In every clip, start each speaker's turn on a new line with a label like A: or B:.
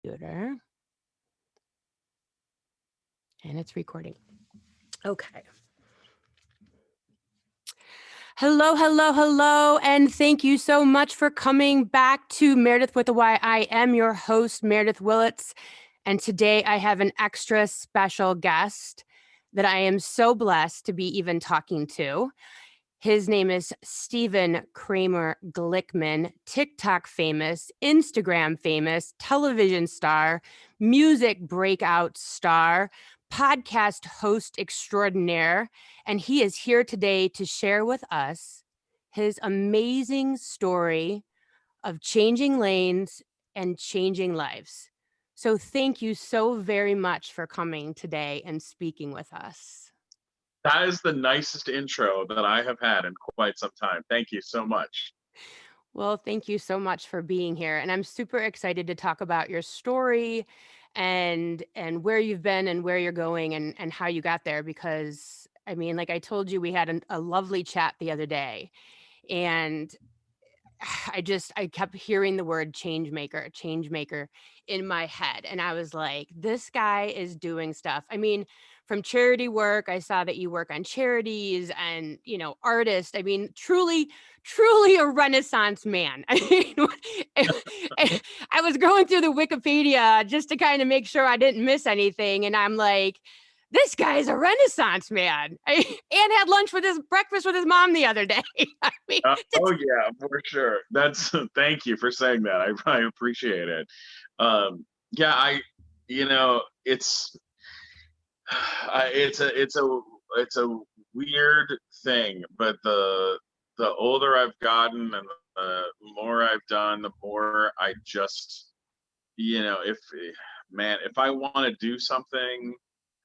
A: computer. And it's recording. Okay. Hello, hello, hello, and thank you so much for coming back to Meredyth with a Y. I am your host, Meredyth Willits, and today I have an extra special guest that I am so blessed to be even talking to. His name is Stephen Kramer Glickman, TikTok famous, Instagram famous, television star, music breakout star, podcast host extraordinaire. And he is here today to share with us his amazing story of changing lanes and changing lives. So thank you so very much for coming today and speaking with us.
B: That is the nicest intro that I have had in quite some time. Thank you so much.
A: Well, thank you so much for being here. And I'm super excited to talk about your story and where you've been and where you're going and how you got there. Because I mean, like I told you, we had a lovely chat the other day. And I kept hearing the word change maker in my head. And I was like, this guy is doing stuff. I mean, from charity work, I saw that you work on charities and, artists. I mean, truly, truly a Renaissance man. I mean, I was going through the Wikipedia just to kind of make sure I didn't miss anything. And I'm like, this guy's a Renaissance man. And had breakfast with his mom the other day. I mean,
B: Oh yeah, for sure. Thank you for saying that. I appreciate it. Yeah, it's it's a weird thing, but the older I've gotten and the more I've done, the more I just, if I want to do something,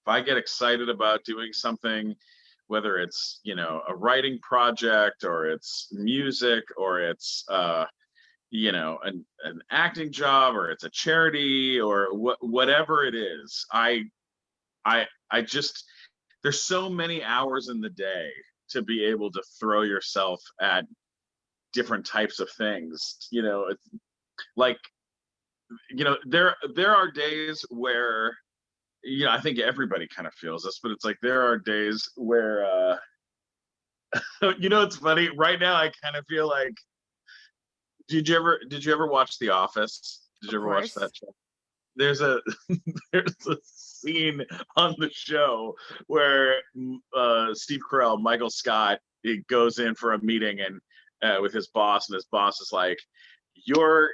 B: if I get excited about doing something, whether it's a writing project or it's music or it's an acting job or it's a charity or whatever it is, I just, there's so many hours in the day to be able to throw yourself at different types of things. It's like, there are days where, I think everybody kind of feels this, but it's like there are days where it's funny. Right now I kind of feel like, did you ever watch The Office? Did
A: of
B: you ever watch
A: course.
B: that show? There's a there's a scene on the show where Steve Carell, Michael Scott, he goes in for a meeting and with his boss, and his boss is like, your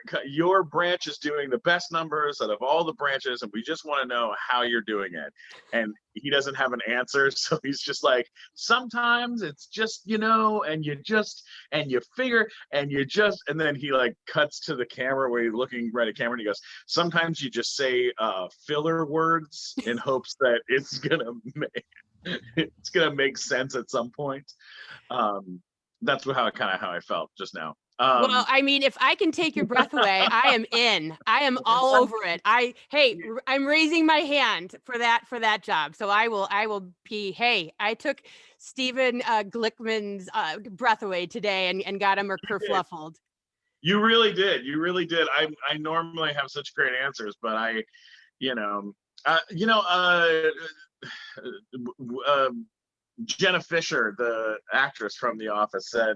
B: branch is doing the best numbers out of all the branches, and we just want to know how you're doing it. And he doesn't have an answer, so he's just like, sometimes it's just, and you figure, and then he like cuts to the camera where he's looking right at camera, and he goes, sometimes you just say filler words in hopes that it's gonna make sense at some point. That's how I felt just now.
A: Well, I mean, if I can take your breath away, I am in. I am all over it. I'm raising my hand for that job. So I will be, hey, I took Stephen Glickman's breath away today and got him kerfluffled.
B: You really did. You really did. I normally have such great answers, but you know, uh, you know, uh, uh, Jenna Fisher, the actress from The Office, said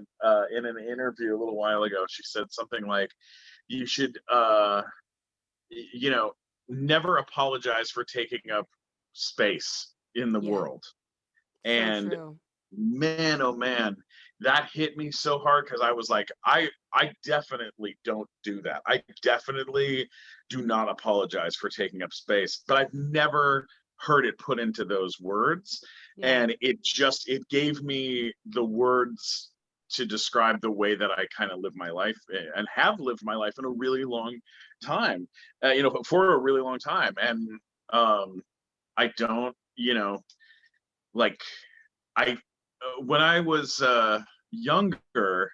B: in an interview a little while ago, she said something like, "You should, you know, never apologize for taking up space in the
A: Yeah,
B: world."
A: so
B: And
A: true.
B: man, oh man, that hit me so hard because I was like, I definitely don't do that. I definitely do not apologize for taking up space, but I've never heard it put into those words.
A: Yeah.
B: And it gave me the words to describe the way that I kind of live my life and have lived my life in a really long time, for a really long time. And I don't, like I when I was younger,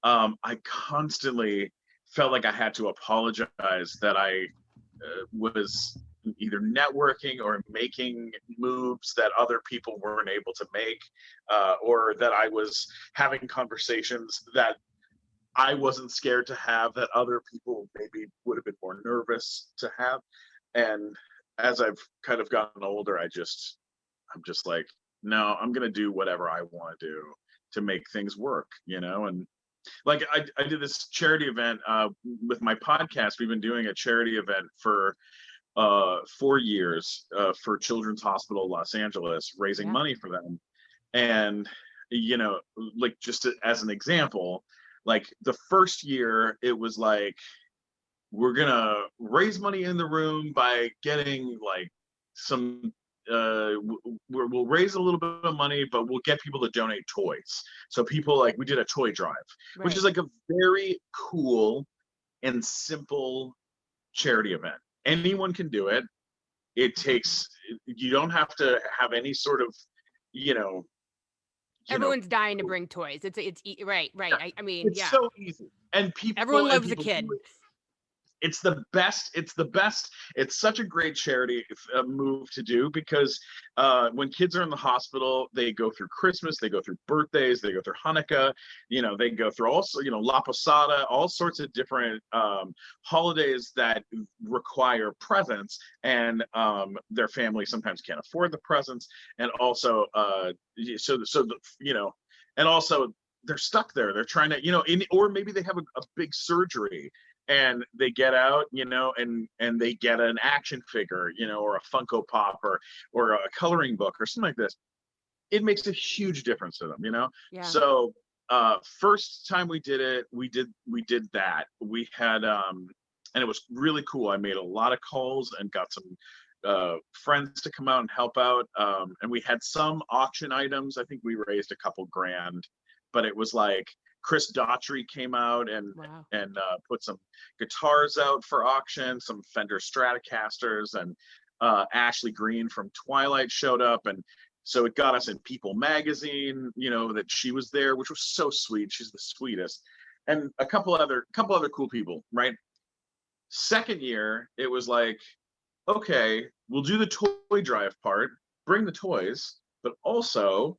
B: I constantly felt like I had to apologize that I was either networking or making moves that other people weren't able to make, or that I was having conversations that I wasn't scared to have, that other people maybe would have been more nervous to have. And as I've kind of gotten older, I'm just like, no, I'm gonna do whatever I want to do to make things work, And like I did this charity event with my podcast. We've been doing a charity event for 4 years for Children's Hospital Los Angeles, raising
A: Yeah.
B: money for them. And like just as an example, like the first year it was like, we're gonna raise money in the room by getting like some we'll raise a little bit of money, but we'll get people to donate toys. So people, like, we did a toy drive, which is
A: Right.
B: like a very cool and simple charity event. Anyone can do it. It takes, you don't have to have any sort of, you know you know
A: Everyone's dying to bring toys. Right, right.
B: yeah,
A: I mean,
B: it's
A: yeah.
B: so easy, and
A: Everyone loves a
B: people do
A: kid.
B: it. It's the best. It's the best. It's such a great charity move to do, because when kids are in the hospital, they go through Christmas, they go through birthdays, they go through Hanukkah, they go through also, La Posada, all sorts of different holidays that require presents, and their family sometimes can't afford the presents, and also and also they're stuck there. They're trying to, or maybe they have a big surgery, and they get out, and they get an action figure, or a Funko Pop, or a coloring book or something like this. It makes a huge difference to them,
A: Yeah.
B: So first time we did it, we did that. We had and it was really cool. I made a lot of calls and got some friends to come out and help out. And we had some auction items. I think we raised a couple grand, but it was like Chris Daughtry came out and
A: Wow.
B: put some guitars out for auction, some Fender Stratocasters, and Ashley Green from Twilight showed up, and so it got us in People magazine, that she was there, which was so sweet. She's the sweetest, and a couple other cool people, right? Second year, it was like, okay, we'll do the toy drive part, bring the toys, but also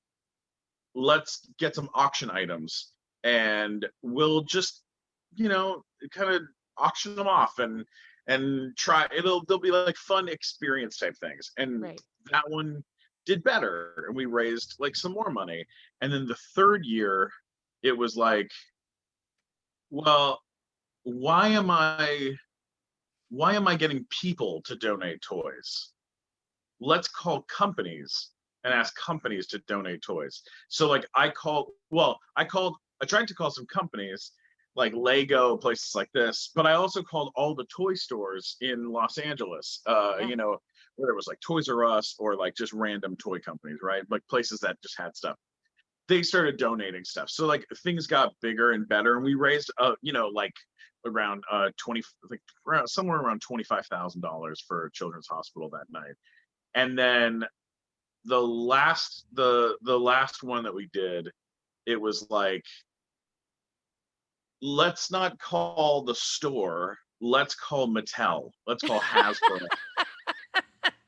B: let's get some auction items, and we'll just, kind of auction them off, and try, they'll be like fun experience type things. And
A: Right.
B: that one did better, and we raised like some more money. And then the third year, it was like, well, why am I why am I getting people to donate toys? Let's call companies and ask companies to donate toys. So like I tried to call some companies like Lego, places like this, but I also called all the toy stores in Los Angeles,
A: Yeah.
B: where it was like Toys R Us, or like just random toy companies, right? Like places that just had stuff. They started donating stuff. So like things got bigger and better, and we raised like around 20, like somewhere around $25,000 for Children's Hospital that night. And then the last one that we did, it was like, let's not call the store, let's call Mattel, let's call Hasbro,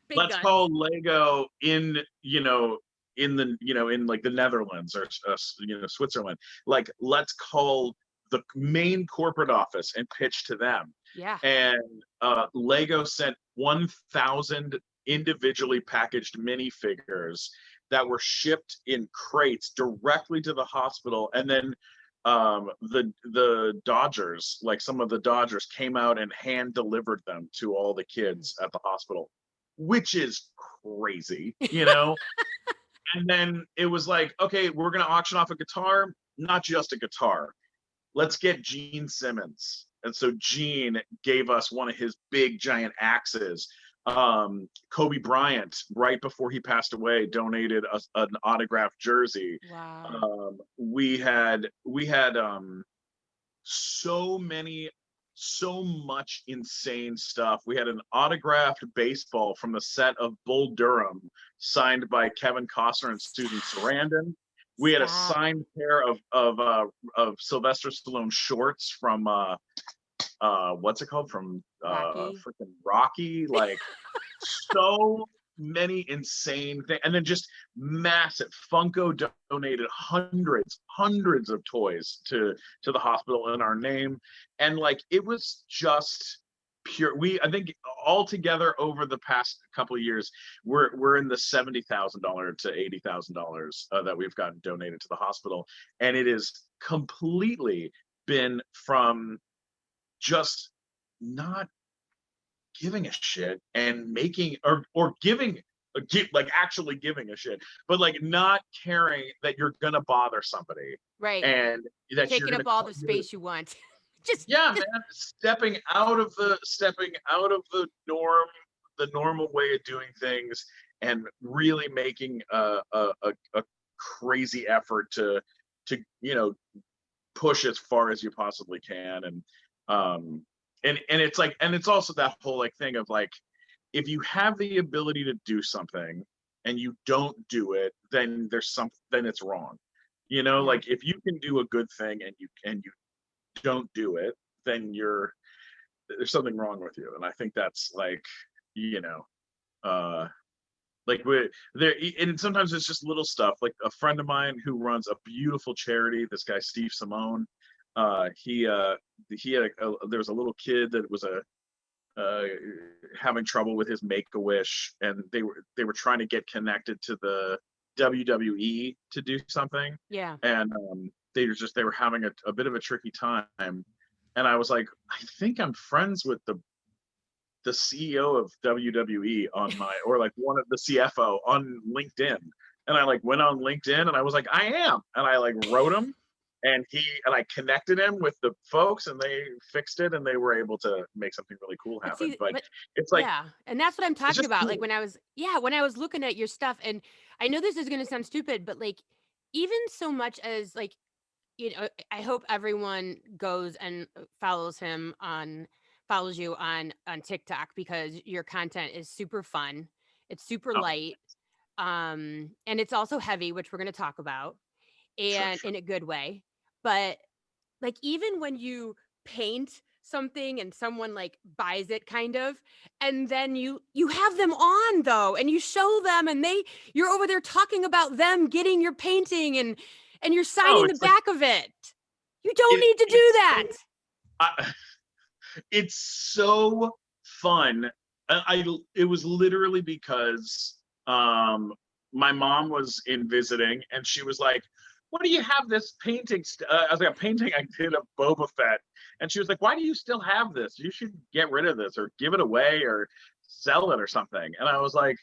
A: Big
B: let's
A: guns.
B: call Lego in like the Netherlands, or Switzerland. Like, let's call the main corporate office and pitch to them.
A: Yeah.
B: And Lego sent 1,000 individually packaged minifigures that were shipped in crates directly to the hospital. And then the Dodgers, like some of the Dodgers, came out and hand delivered them to all the kids at the hospital, which is crazy. And then it was like, okay, we're going to auction off a guitar, not just a guitar. Let's get Gene Simmons. And so Gene gave us one of his big giant axes. Kobe Bryant, right before he passed away, donated an autographed jersey.
A: Wow.
B: We had so many, so much insane stuff. We had an autographed baseball from the set of Bull Durham, signed by Kevin Costner and Susan Sarandon. We had a
A: Stop.
B: signed pair of Sylvester Stallone shorts from what's it called, from
A: Rocky.
B: freaking Rocky. Like, so many insane things, and then just massive. Funko donated hundreds of toys to the hospital in our name, and like it was just pure. I think altogether over the past couple of years, we're in the $70,000 to $80,000 that we've gotten donated to the hospital, and it is completely been from just not giving a shit and making or giving like actually giving a shit, but like not caring that you're gonna bother somebody
A: Right.
B: and that you're
A: Taking
B: gonna
A: up all the space you want. Just
B: yeah,
A: just
B: man, stepping out of the normal way of doing things, and really making a crazy effort to push as far as you possibly can. Um and it's like, and it's also that whole like thing of like, if you have the ability to do something and you don't do it, then there's something, then it's wrong.
A: yeah.
B: Like if you can do a good thing and you don't do it, then there's something wrong with you. And I think that's like, you know, uh like we there, and sometimes it's just little stuff. Like a friend of mine who runs a beautiful charity, this guy Steve Simone, he had there was a little kid that was uh having trouble with his Make-A-Wish, and they were trying to get connected to the WWE to do something,
A: Yeah.
B: and they were having a bit of a tricky time, and I was like, I think I'm friends with the CEO of WWE on my, or like one of the CFO on LinkedIn. And I like went on LinkedIn and I was like, I am. And I like wrote him, and I connected him with the folks, and they fixed it, and they were able to make something really cool
A: But
B: happen.
A: see,
B: But
A: but
B: it's like,
A: yeah, and that's what I'm
B: it's
A: talking
B: just
A: about. Like
B: cool.
A: when I was, yeah, when I was looking at your stuff, and I know this is going to sound stupid, but like even so much as like, I hope everyone goes and follows you on TikTok, because your content is super fun. It's super
B: Oh,
A: light. And it's also heavy, which we're going to talk about,
B: sure,
A: and
B: sure.
A: in a good way. But like even when you paint something and someone like buys it kind of, and then you have them on though, and you show them, and you're over there talking about them getting your painting, and you're
B: No,
A: signing the
B: it's like
A: back of it. You don't
B: it
A: need to do
B: it's
A: that.
B: so I, it's so fun. It was literally because my mom was in visiting, and she was like, "What do you have this painting?" I was like, "A painting I did of Boba Fett," and she was like, "Why do you still have this? You should get rid of this or give it away or sell it or something." And I was like,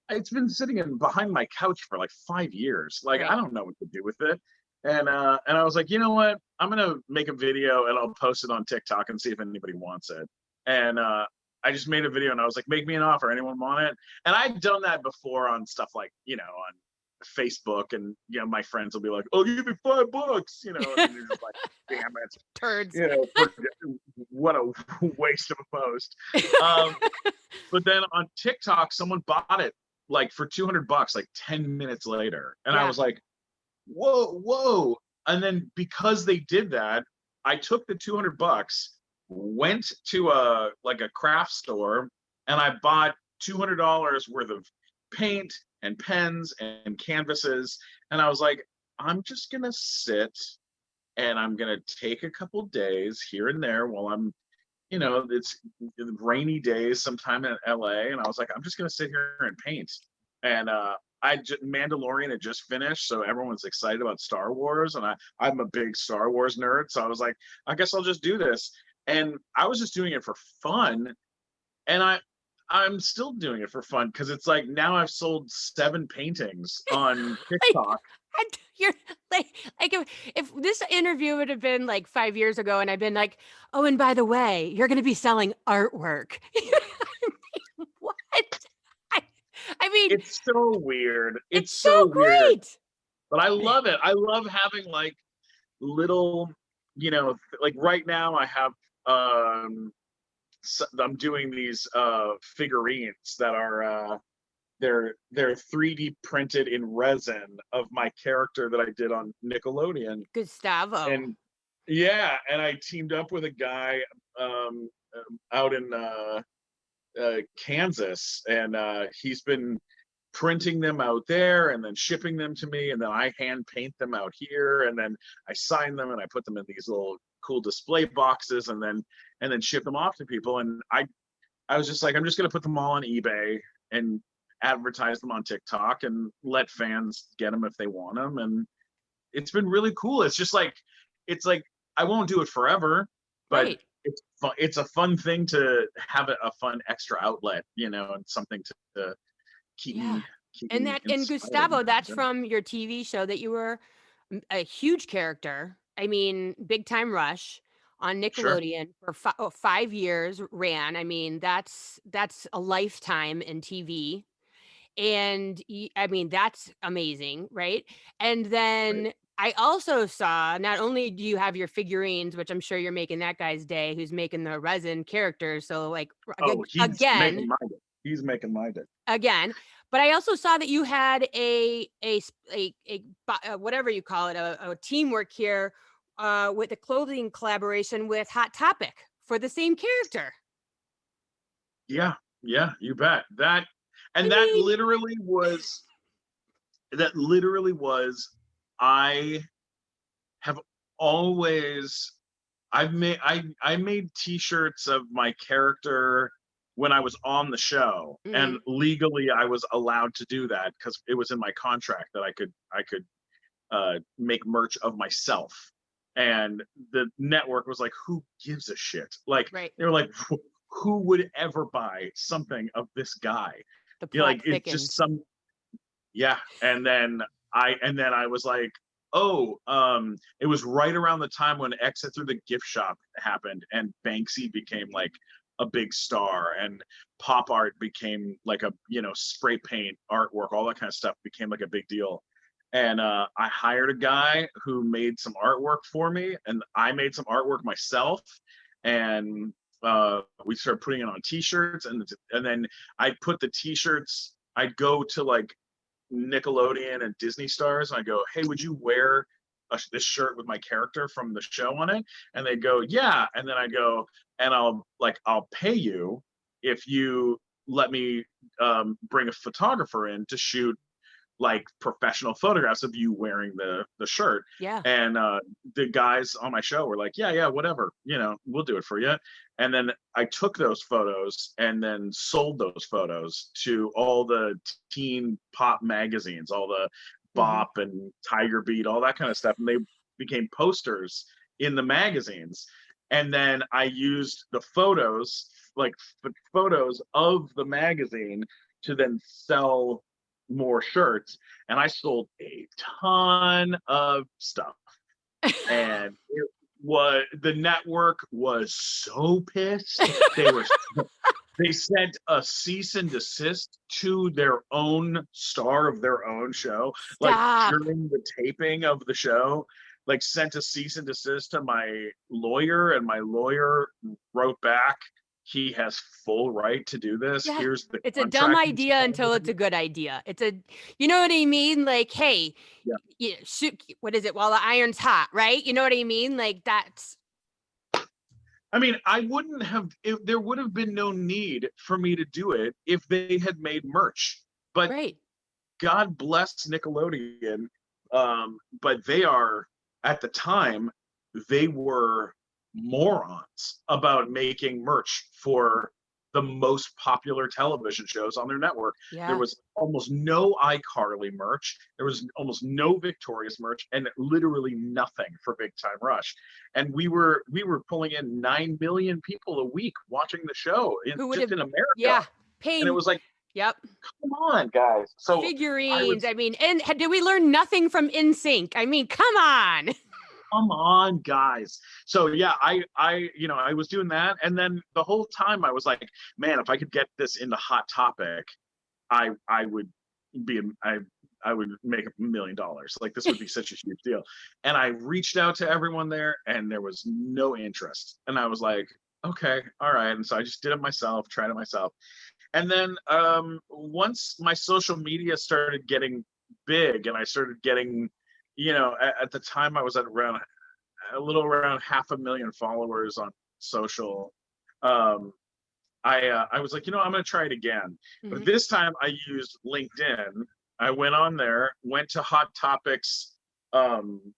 B: "It's been sitting in behind my couch for like 5 years. Like I
A: Right.
B: don't know what to do with it." And I was like, you know what? I'm gonna make a video and I'll post it on TikTok and see if anybody wants it. And I just made a video and I was like, make me an offer. Anyone want it? And I'd done that before on stuff like, on Facebook, and my friends will be like, "Oh, give me $5," and you're just like, "Damn it,"
A: Turds.
B: for, what a waste of a post. Um, but then on TikTok, someone bought it like for $200, like 10 minutes later, and I
A: Yeah.
B: was like, whoa. And then because they did that, I took the $200, went to a craft store, and I bought $200 worth of paint and pens and canvases. And I was like, I'm just gonna sit and I'm gonna take a couple days here and there while it's rainy days sometime in LA. And I was like, I'm just gonna sit here and paint. And Mandalorian had just finished, so everyone's excited about Star Wars, and I'm a big Star Wars nerd, so I was like, I guess I'll just do this. And I was just doing it for fun, and I'm still doing it for fun because it's like now I've sold 7 paintings on
A: Like,
B: TikTok.
A: you're like if this interview would have been like 5 years ago, and I've been like, oh, and by the way, you're going to be selling artwork. What? I, I mean,
B: It's so weird. It's
A: it's so
B: so weird,
A: great.
B: but I love it. I love having like little, like right now I have I'm doing these figurines that are they're 3D printed in resin of my character that I did on Nickelodeon.
A: Gustavo.
B: And yeah, and I teamed up with a guy out in Kansas, and he's been printing them out there and then shipping them to me, and then I hand paint them out here, and then I sign them and I put them in these little cool display boxes, and then ship them off to people. And I was just like, I'm just gonna put them all on eBay and advertise them on TikTok and let fans get them if they want them. And it's been really cool. It's like I won't do it forever, but
A: Right.
B: it's fun. It's a fun thing to have a fun extra outlet, and something to keep
A: Yeah.
B: me keep
A: And
B: me
A: that and
B: inspired.
A: Gustavo, that's
B: Yeah.
A: from your TV show that you were a huge character. I mean, Big Time Rush on
B: Sure.
A: Nickelodeon for 5 years ran. I mean, that's a lifetime in TV. And I mean, that's amazing, right? And
B: Right.
A: then I also saw, not only do you have your figurines, which I'm sure you're making that guy's day, who's making the resin characters. So like
B: Oh, he's making
A: again,
B: my day. He's making my day.
A: again, but I also saw that you had whatever you call it, a teamwork here with a clothing collaboration with Hot Topic for the same character.
B: Yeah, yeah, you bet.
A: I
B: And
A: mean,
B: that literally was I have always I made t-shirts of my character when I was on the show, and
A: mhm,
B: legally I was allowed to do that because it was in my contract that I could make merch of myself. And the network was like, who gives a shit? Like,
A: right.
B: they were like, who would ever buy something of this guy?
A: The
B: Like,
A: plot
B: it's just
A: thickens.
B: some, yeah. And then I was like, oh, it was right around the time when Exit Through the Gift Shop happened, and Banksy became like a big star, and pop art became like a spray paint artwork, all that kind of stuff became like a big deal. And I hired a guy who made some artwork for me, and I made some artwork myself, and we started putting it on t-shirts, and then I'd put the t-shirts. I'd go to like Nickelodeon and Disney stars, and I go, "Hey, would you wear this shirt with my character from the show on it?" And they go, "Yeah." And then I go, "And I'll pay you if you let me bring a photographer in to shoot like professional photographs of you wearing the shirt."
A: Yeah.
B: And the guys on my show were like, yeah, whatever, we'll do it for you. And then I took those photos and then sold those photos to all the teen pop magazines, all the
A: Mhm.
B: Bop and Tiger Beat, all that kind of stuff, and they became posters in the magazines. And then I used the photos, like photos of the magazine, to then sell more shirts, and I sold a ton of stuff. And the network was so pissed. They sent a cease and desist to their own star of their own show, like
A: Stop.
B: during the taping of the show, like sent a cease and desist to my lawyer, and my lawyer wrote back, he has full right to do this.
A: Yeah.
B: Here's the
A: It's a dumb
B: contract he
A: idea until it's
B: signed.
A: a good idea. You know what I mean? Like, hey,
B: Yeah.
A: shoot, what is it? While the iron's hot, right? You know what I mean? Like that's
B: I mean, I wouldn't have, if there would have been no need for me to do it if they had made merch. But
A: right.
B: God bless Nickelodeon. But they are, at the time, they were morons about making merch for the most popular television shows on their network. There
A: Yeah.
B: was almost no iCarly merch. There was almost no Victorious merch, and literally nothing for Big Time Rush. And we were pulling in 9 million people a week watching the show
A: Who would
B: just
A: have
B: in America.
A: yeah,
B: And it
A: pain.
B: was like,
A: Yep.
B: come on, guys. So I
A: Figurines.
B: was,
A: I mean, and did we learn nothing from InSync? I mean, come on.
B: come on, guys. So yeah, I was doing that, and then the whole time I was like, man, if I could get this into Hot Topic, I would be I would make $1 million. Like, this would be such a huge deal. And I reached out to everyone there, and there was no interest. And I was like, okay, all right. And so I just did it myself, tried it myself. And then once my social media started getting big, and I started getting, at the time I was at around a little around 500,000 followers on social. Um, I was like, I'm going to try it again. But
A: Mhm.
B: this time I used LinkedIn. I went on there, went to Hot Topics um,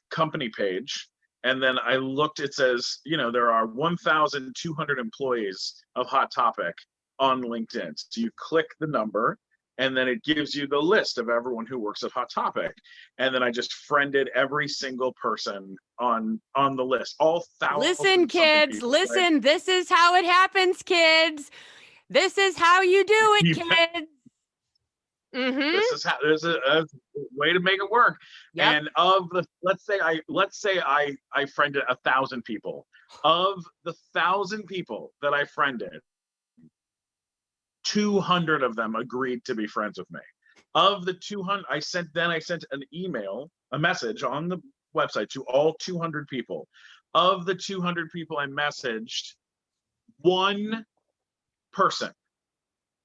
B: company page, and then I looked. It says, there are 1,200 employees of Hot Topic on LinkedIn. So you click the number, and then it gives you the list of everyone who works at Hot Topic. And then I just friended every single person on the list, all
A: Listen,
B: thousand something
A: kids,
B: people, right?
A: listen. This is how it happens, kids. This is how you do it, kids.
B: This
A: Mhm.
B: is how there's a way to make it work.
A: Yep.
B: And of the let's say I friended 1,000 people. Of the 1,000 people that I friended, 200 of them agreed to be friends with me. Of the 200, I sent an email, a message on the website to all 200 people. Of the 200 people I messaged, one person,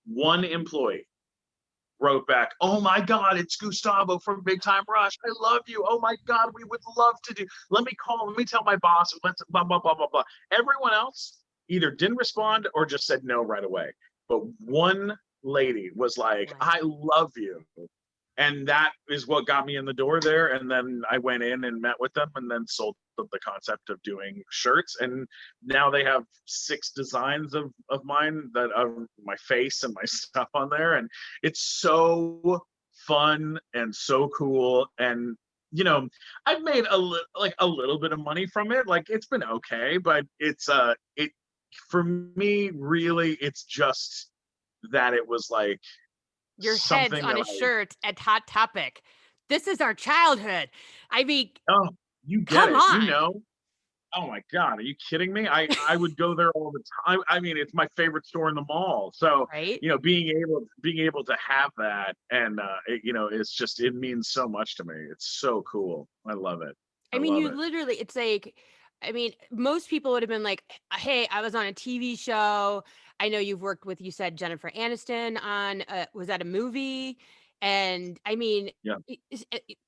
B: one employee wrote back, "Oh my God, it's Gustavo from Big Time Rush. I love you. Oh my God, we would love to do. Let me call. Let me tell my boss. Let's blah blah blah blah blah." Everyone else either didn't respond or just said no right away. But one lady was like,
A: One.
B: "I love you," and that is what got me in the door there. And then I went in and met with them, and then sold the concept of doing shirts. And now they have 6 designs of mine, that of my face and my stuff on there, and it's so fun and so cool. And I've made a little bit of money from it. Like, it's been okay, but it for me, really, it's just that it was like
A: Your heads
B: something
A: on
B: that
A: a shirt at Hot Topic. This is our childhood. I mean,
B: oh, you get
A: come
B: it,
A: on,
B: oh my God, are you kidding me? I would go there all the time. I mean, it's my favorite store in the mall. So,
A: right?
B: being able to have that, and it's just, it means so much to me. It's so cool. I love it. I
A: I mean,
B: love
A: you
B: it.
A: literally, it's like, I mean, most people would have been like, hey, I was on a TV show. I know you've worked with, you said Jennifer Aniston on, was that a movie? And I mean,
B: Yeah.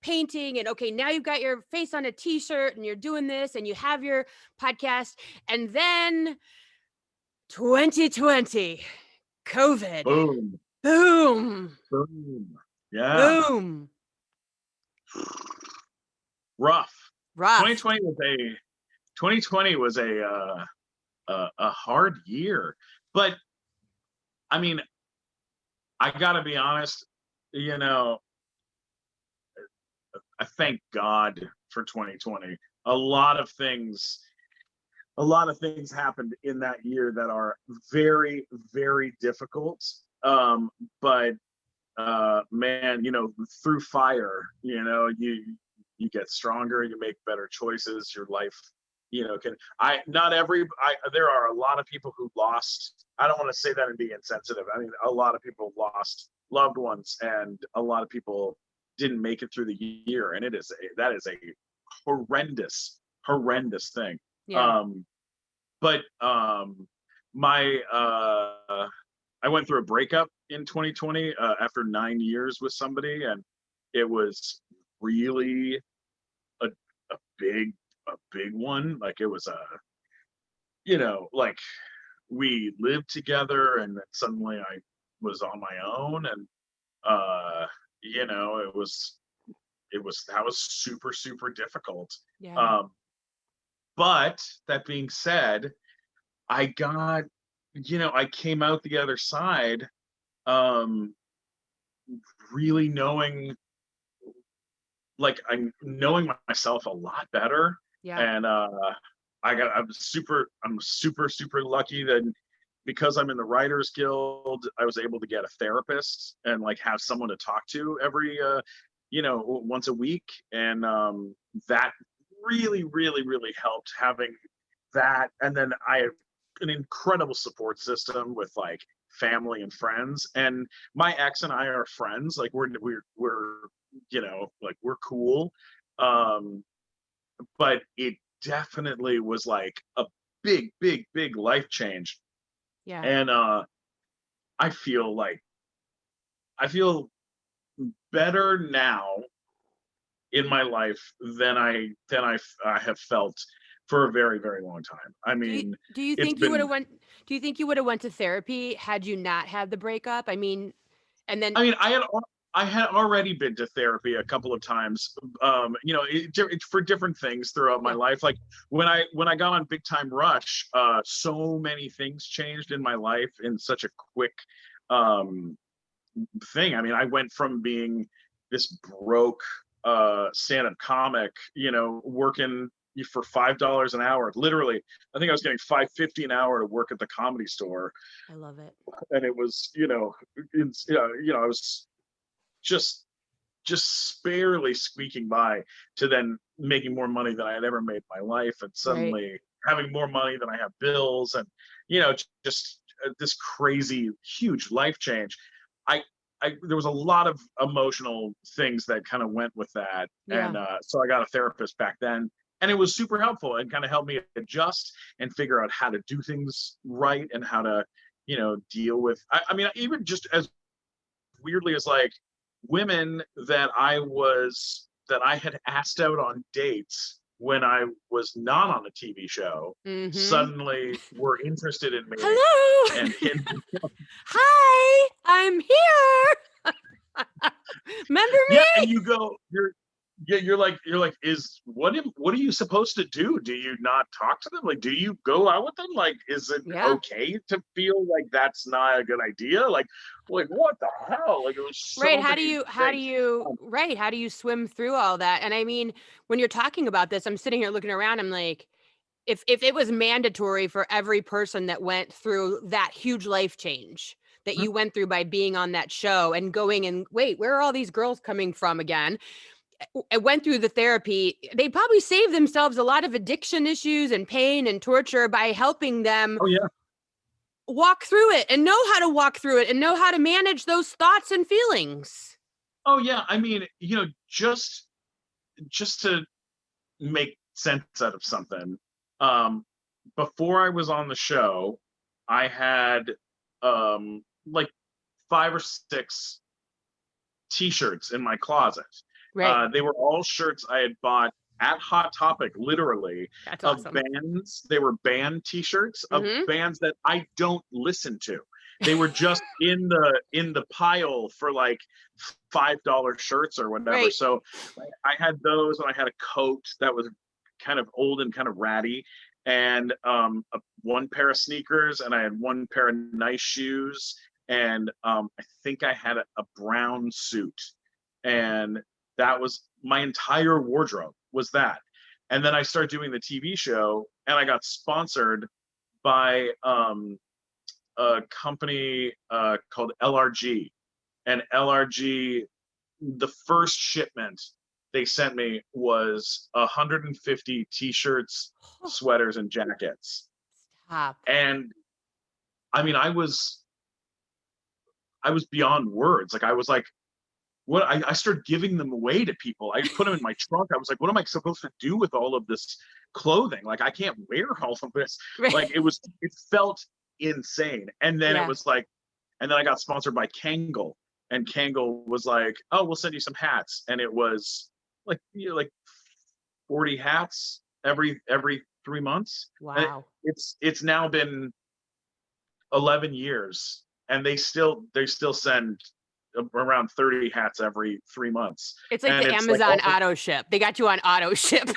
A: painting, and okay, now you've got your face on a t-shirt and you're doing this and you have your podcast. And then 2020, COVID,
B: Boom.
A: boom,
B: Boom. Yeah.
A: boom,
B: Rough.
A: rough.
B: 2020 was a 2020 was a hard year, but I mean, I gotta be honest. You know, I thank God for 2020. A lot of things, a lot of things happened in that year that are very, very difficult. But man, through fire, you get stronger, you make better choices, your life, can I not every I there are a lot of people who lost. I don't want to say that and be insensitive. I mean, a lot of people lost loved ones, and a lot of people didn't make it through the year, and that is a horrendous, horrendous thing.
A: Yeah.
B: Um, but my I went through a breakup in 2020 after 9 years with somebody, and it was really a, a big a big one. Like, it was like, we lived together, and then suddenly I was on my own, and uh, it was that was super, super difficult.
A: Yeah.
B: Um, but that being said, I got, I came out the other side, um, really knowing, like, I'm knowing myself a lot better.
A: Yeah.
B: And I'm super, super lucky that, because I'm in the Writers Guild, I was able to get a therapist and, like, have someone to talk to every once a week. And that really, really, really helped, having that. And then I have an incredible support system with, like, family and friends. And my ex and I are friends. Like, we're like, we're cool. Um, but it definitely was like a big, big, big life change.
A: Yeah.
B: And I feel like I feel better now in my life than I have felt for a very, very long time. I
A: Do you
B: mean,
A: do you
B: it's
A: think you would
B: been,
A: have went do you think you would have went to therapy had you not had the breakup? I mean, and then
B: I mean, I had already been to therapy a couple of times, for different things throughout my
A: yeah,
B: life. Like when I got on Big Time Rush, so many things changed in my life in such a quick um, thing. I mean, I went from being this broke stand-up comic, working for $5 an hour. Literally, I think I was getting $5.50 an hour to work at the Comedy Store,
A: I love it.
B: and it was, I was just barely squeaking by to then making more money than I had ever made in my life, and
A: Right.
B: suddenly having more money than I have bills, and just this crazy huge life change. I there was a lot of emotional things that kind of went with that, and
A: Yeah.
B: so I got a therapist back then, and it was super helpful and kind of helped me adjust and figure out how to do things right and how to deal with. I mean, even just as weirdly as like women that I had asked out on dates when I was not on a TV show
A: Mhm.
B: suddenly were interested in me
A: "Hello.
B: and hint.
A: Hi, I'm here. Remember
B: Yeah,
A: me?"
B: and you're like, what are you supposed to do? Do you not talk to them? Like, do you go out with them? Like, is it
A: Yeah.
B: okay to feel like that's not a good idea? Like what the hell? Like, it was
A: Right,
B: so many things.
A: how do you swim through all that? And I mean, when you're talking about this, I'm sitting here looking around, I'm like, if it was mandatory for every person that went through that huge life change that
B: Mhm.
A: you went through by being on that show and going and, "Wait, where are all these girls coming from again?" Went through the therapy, they'd probably save themselves a lot of addiction issues and pain and torture by helping them
B: Oh yeah.
A: walk through it and know how to walk through it and know how to manage those thoughts and feelings.
B: Oh yeah. I mean, just to make sense out of something. Um, Before I was on the show, I had like 5 or 6 T-shirts in my closet.
A: Right.
B: They were all shirts I had bought at Hot Topic, literally,
A: That's
B: of
A: awesome.
B: bands. They were band T-shirts of
A: Mhm.
B: bands that I don't listen to. They were just in the pile for like $5 shirts or whatever.
A: Right.
B: So I had those, and I had a coat that was kind of old and kind of ratty, and one pair of sneakers, and I had one pair of nice shoes, and I think I had a brown suit, and that was my entire wardrobe was that. And then I started doing the TV show, and I got sponsored by a company called LRG, and LRG, the first shipment they sent me was 150 t-shirts, sweaters, and jackets.
A: Stop.
B: And I mean, I was beyond words. Like, I was like, what? I started giving them away to people. I put them in my trunk. I was like, what am I supposed to do with all of this clothing? Like, I can't wear all of this.
A: Right.
B: Like, it felt insane. And then it
A: Yeah.
B: was like, and then I got sponsored by Kangol, and Kangol was like, oh, we'll send you some hats. And it was like, 40 hats every 3 months. And
A: Wow.
B: it's now been 11 years, and they still send around 30 hats every 3 months.
A: It's like
B: And
A: the
B: it's like,
A: Amazon
B: oh,
A: auto ship. They got you on auto ship.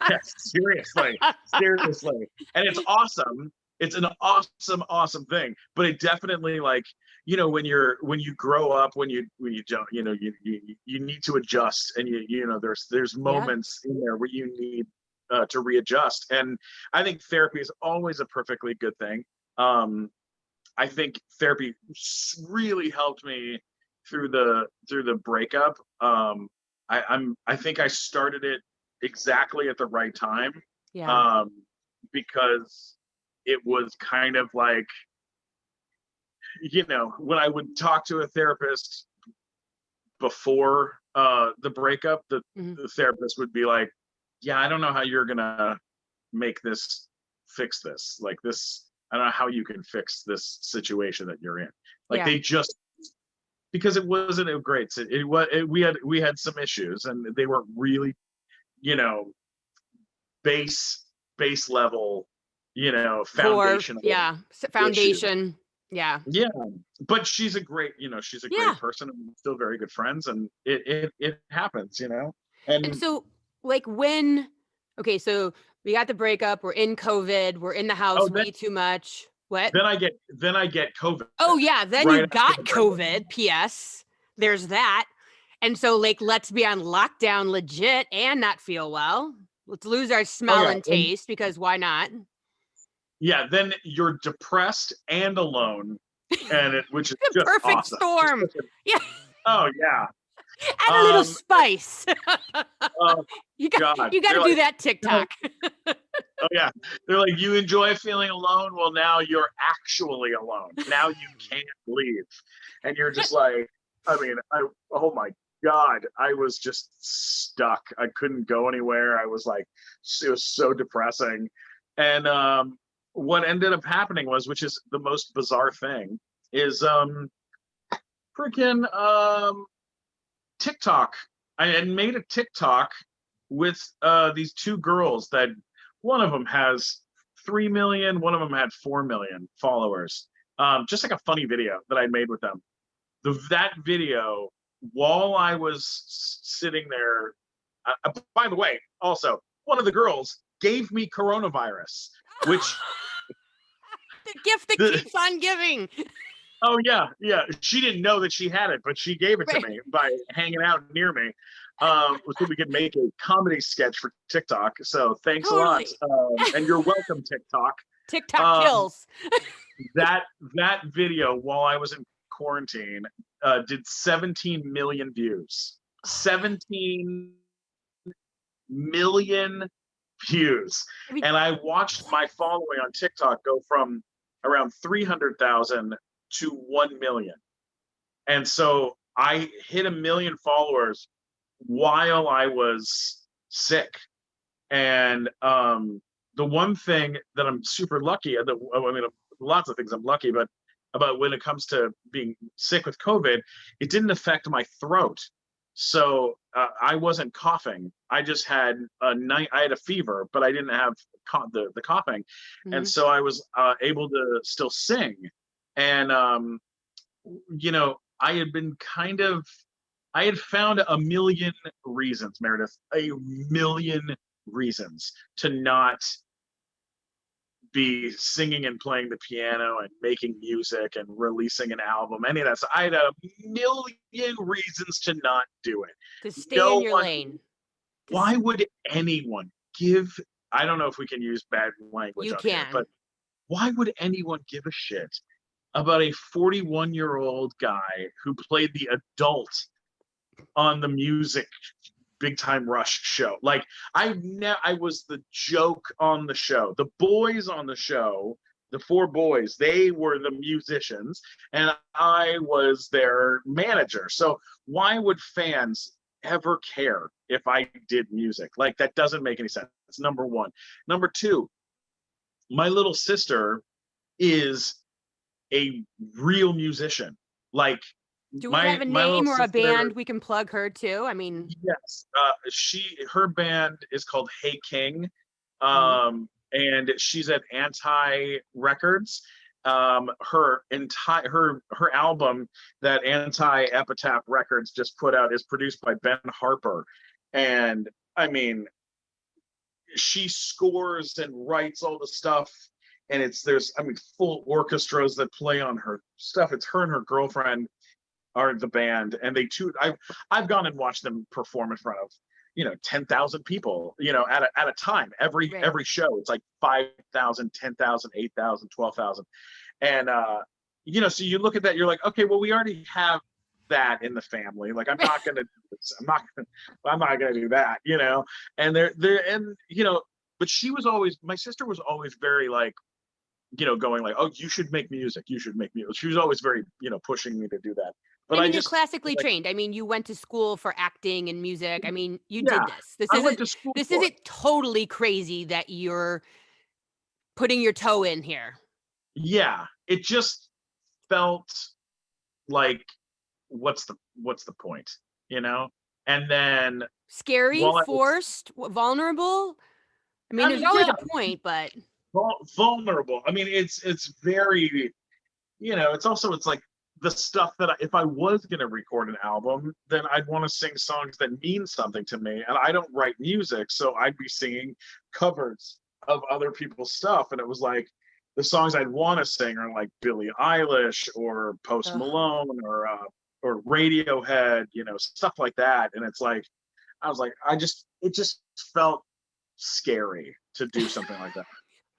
B: yes, seriously. And it's awesome. It's an awesome, awesome thing. But it definitely, like, when you grow up, when you don't, you need to adjust, and there's
A: Yeah.
B: moments in there where you need to readjust. And I think therapy is always a perfectly good thing. Um, I think therapy really helped me through the breakup. I think I started it exactly at the right time,
A: Yeah.
B: um, because it was kind of like, when I would talk to a therapist before the breakup, the,
A: Mhm.
B: the therapist would be like, "Yeah, I don't know how you're gonna make this fix this. Like, this, I don't know how you can fix this situation that you're in." Like,
A: Yeah.
B: they just, because it wasn't a great it was we had some issues, and they weren't really, you know base base level,
A: Core,
B: foundational
A: yeah,
B: issues.
A: foundation, yeah,
B: Yeah, but she's a great, she's a great
A: yeah.
B: person, and we're still very good friends, and it happens,
A: And
B: and
A: so, like, when okay, so we got the breakup, we're in COVID, we're in the house
B: oh, then
A: way too much. What?
B: then I get COVID
A: Oh, yeah, then you
B: right after
A: got
B: the breakup.
A: COVID, PS. There's that. And so, like, let's be on lockdown legit and not feel well. Let's lose our
B: Oh
A: smell
B: yeah,
A: and
B: and
A: taste because why not?
B: yeah, then you're depressed and alone, which is
A: The
B: just
A: perfect
B: awesome. Just
A: storm.
B: such a,
A: Yeah,
B: oh yeah.
A: add a little
B: Um,
A: spice.
B: oh
A: You got
B: God,
A: you got to
B: they're
A: do
B: like,
A: that
B: they're like,
A: TikTok.
B: oh yeah, they're like, you enjoy feeling alone. Well, now you're actually alone. Now you can't leave, and you're just like, I mean, oh my God, I was just stuck. I couldn't go anywhere. I was like, it was so depressing. And what ended up happening was, which is the most bizarre thing, is freaking TikTok. I had made a TikTok with these two girls that one of them has 3 million, one of them had 4 million followers. Just like a funny video that I made with them. That video, while I was sitting there, by the way, also one of the girls gave me coronavirus, which
A: The gift that
B: the
A: keeps on giving.
B: oh yeah, yeah. She didn't know that she had it, but she gave it to
A: Right.
B: me by hanging out near me, so we could make a comedy sketch for TikTok. So thanks a lot,
A: Totally.
B: and you're welcome, TikTok.
A: TikTok
B: Um,
A: kills.
B: that that video, while I was in quarantine, did 17 million views. 17 million views,
A: I mean,
B: and I watched my following on TikTok go from around 300,000 to 1 million. And so I hit 1 million followers while I was sick. And the one thing that I'm super lucky, I mean, lots of things I'm lucky, but about when it comes to being sick with COVID, it didn't affect my throat. So I wasn't coughing. I just had I had a fever, but I didn't have the coughing. And
A: mhm.
B: so I was able to still sing. And I had been I had found 1 million reasons, Meredyth, 1 million reasons to not be singing and playing the piano and making music and releasing an album, any of that. So I had 1 million reasons to not do it.
A: To stay in
B: No
A: your
B: one,
A: lane. To
B: why would anyone give, I don't know if we can use bad language
A: you
B: on here,
A: can.
B: but why would anyone give a shit about a 41-year-old guy who played the adult on the music Big Time Rush show? Like I was the joke on the show. The boys on the show, the four boys, they were the musicians, and I was their manager. So why would fans ever care if I did music? Like that doesn't make any sense. That's number one. Number two, my little sister is a real musician. Like
A: Do we
B: my
A: have a
B: my little
A: name or a
B: sister,
A: band we can plug her to? I mean,
B: yes, her band is called Hey King,
A: mhm.
B: and she's at Anti Records. Her entire her album that Anti Epitaph Records just put out is produced by Ben Harper, and I mean, she scores and writes all the stuff, and there's, I mean, full orchestras that play on her stuff. It's her and her girlfriend are the band, and I've gone and watched them perform in front of 10,000 people, at a time. every
A: Right.
B: every show it's like 5,000, 10,000, 8,000, 12,000. And so you look at that, you're like, okay, well, we already have that in the family. Like, I'm not gonna do that, and they're and but my sister was always very like, going like, oh, you should make music, you should make music. She was always very, pushing me to do that. But
A: I
B: I
A: mean, you're
B: just
A: classically
B: like,
A: trained. I mean, you went to school for acting and music. I mean, you
B: yeah,
A: did this. This
B: I went
A: isn't
B: to school
A: this
B: for it.
A: isn't totally crazy that you're putting your toe in here.
B: Yeah, it just felt like, what's the point, you know? And then
A: Scary,
B: while I was
A: forced, vulnerable. I mean,
B: I
A: there's
B: mean,
A: always
B: yeah,
A: a point, but
B: vulnerable. I mean, it's very, it's also, it's like the stuff that if I was going to record an album, then I'd want to sing songs that mean something to me. And I don't write music, so I'd be singing covers of other people's stuff. And it was like the songs I'd want to sing are like Billie Eilish or Post
A: ugh,
B: Malone or Radiohead, stuff like that. And it's like I was like, it just felt scary to do something like that.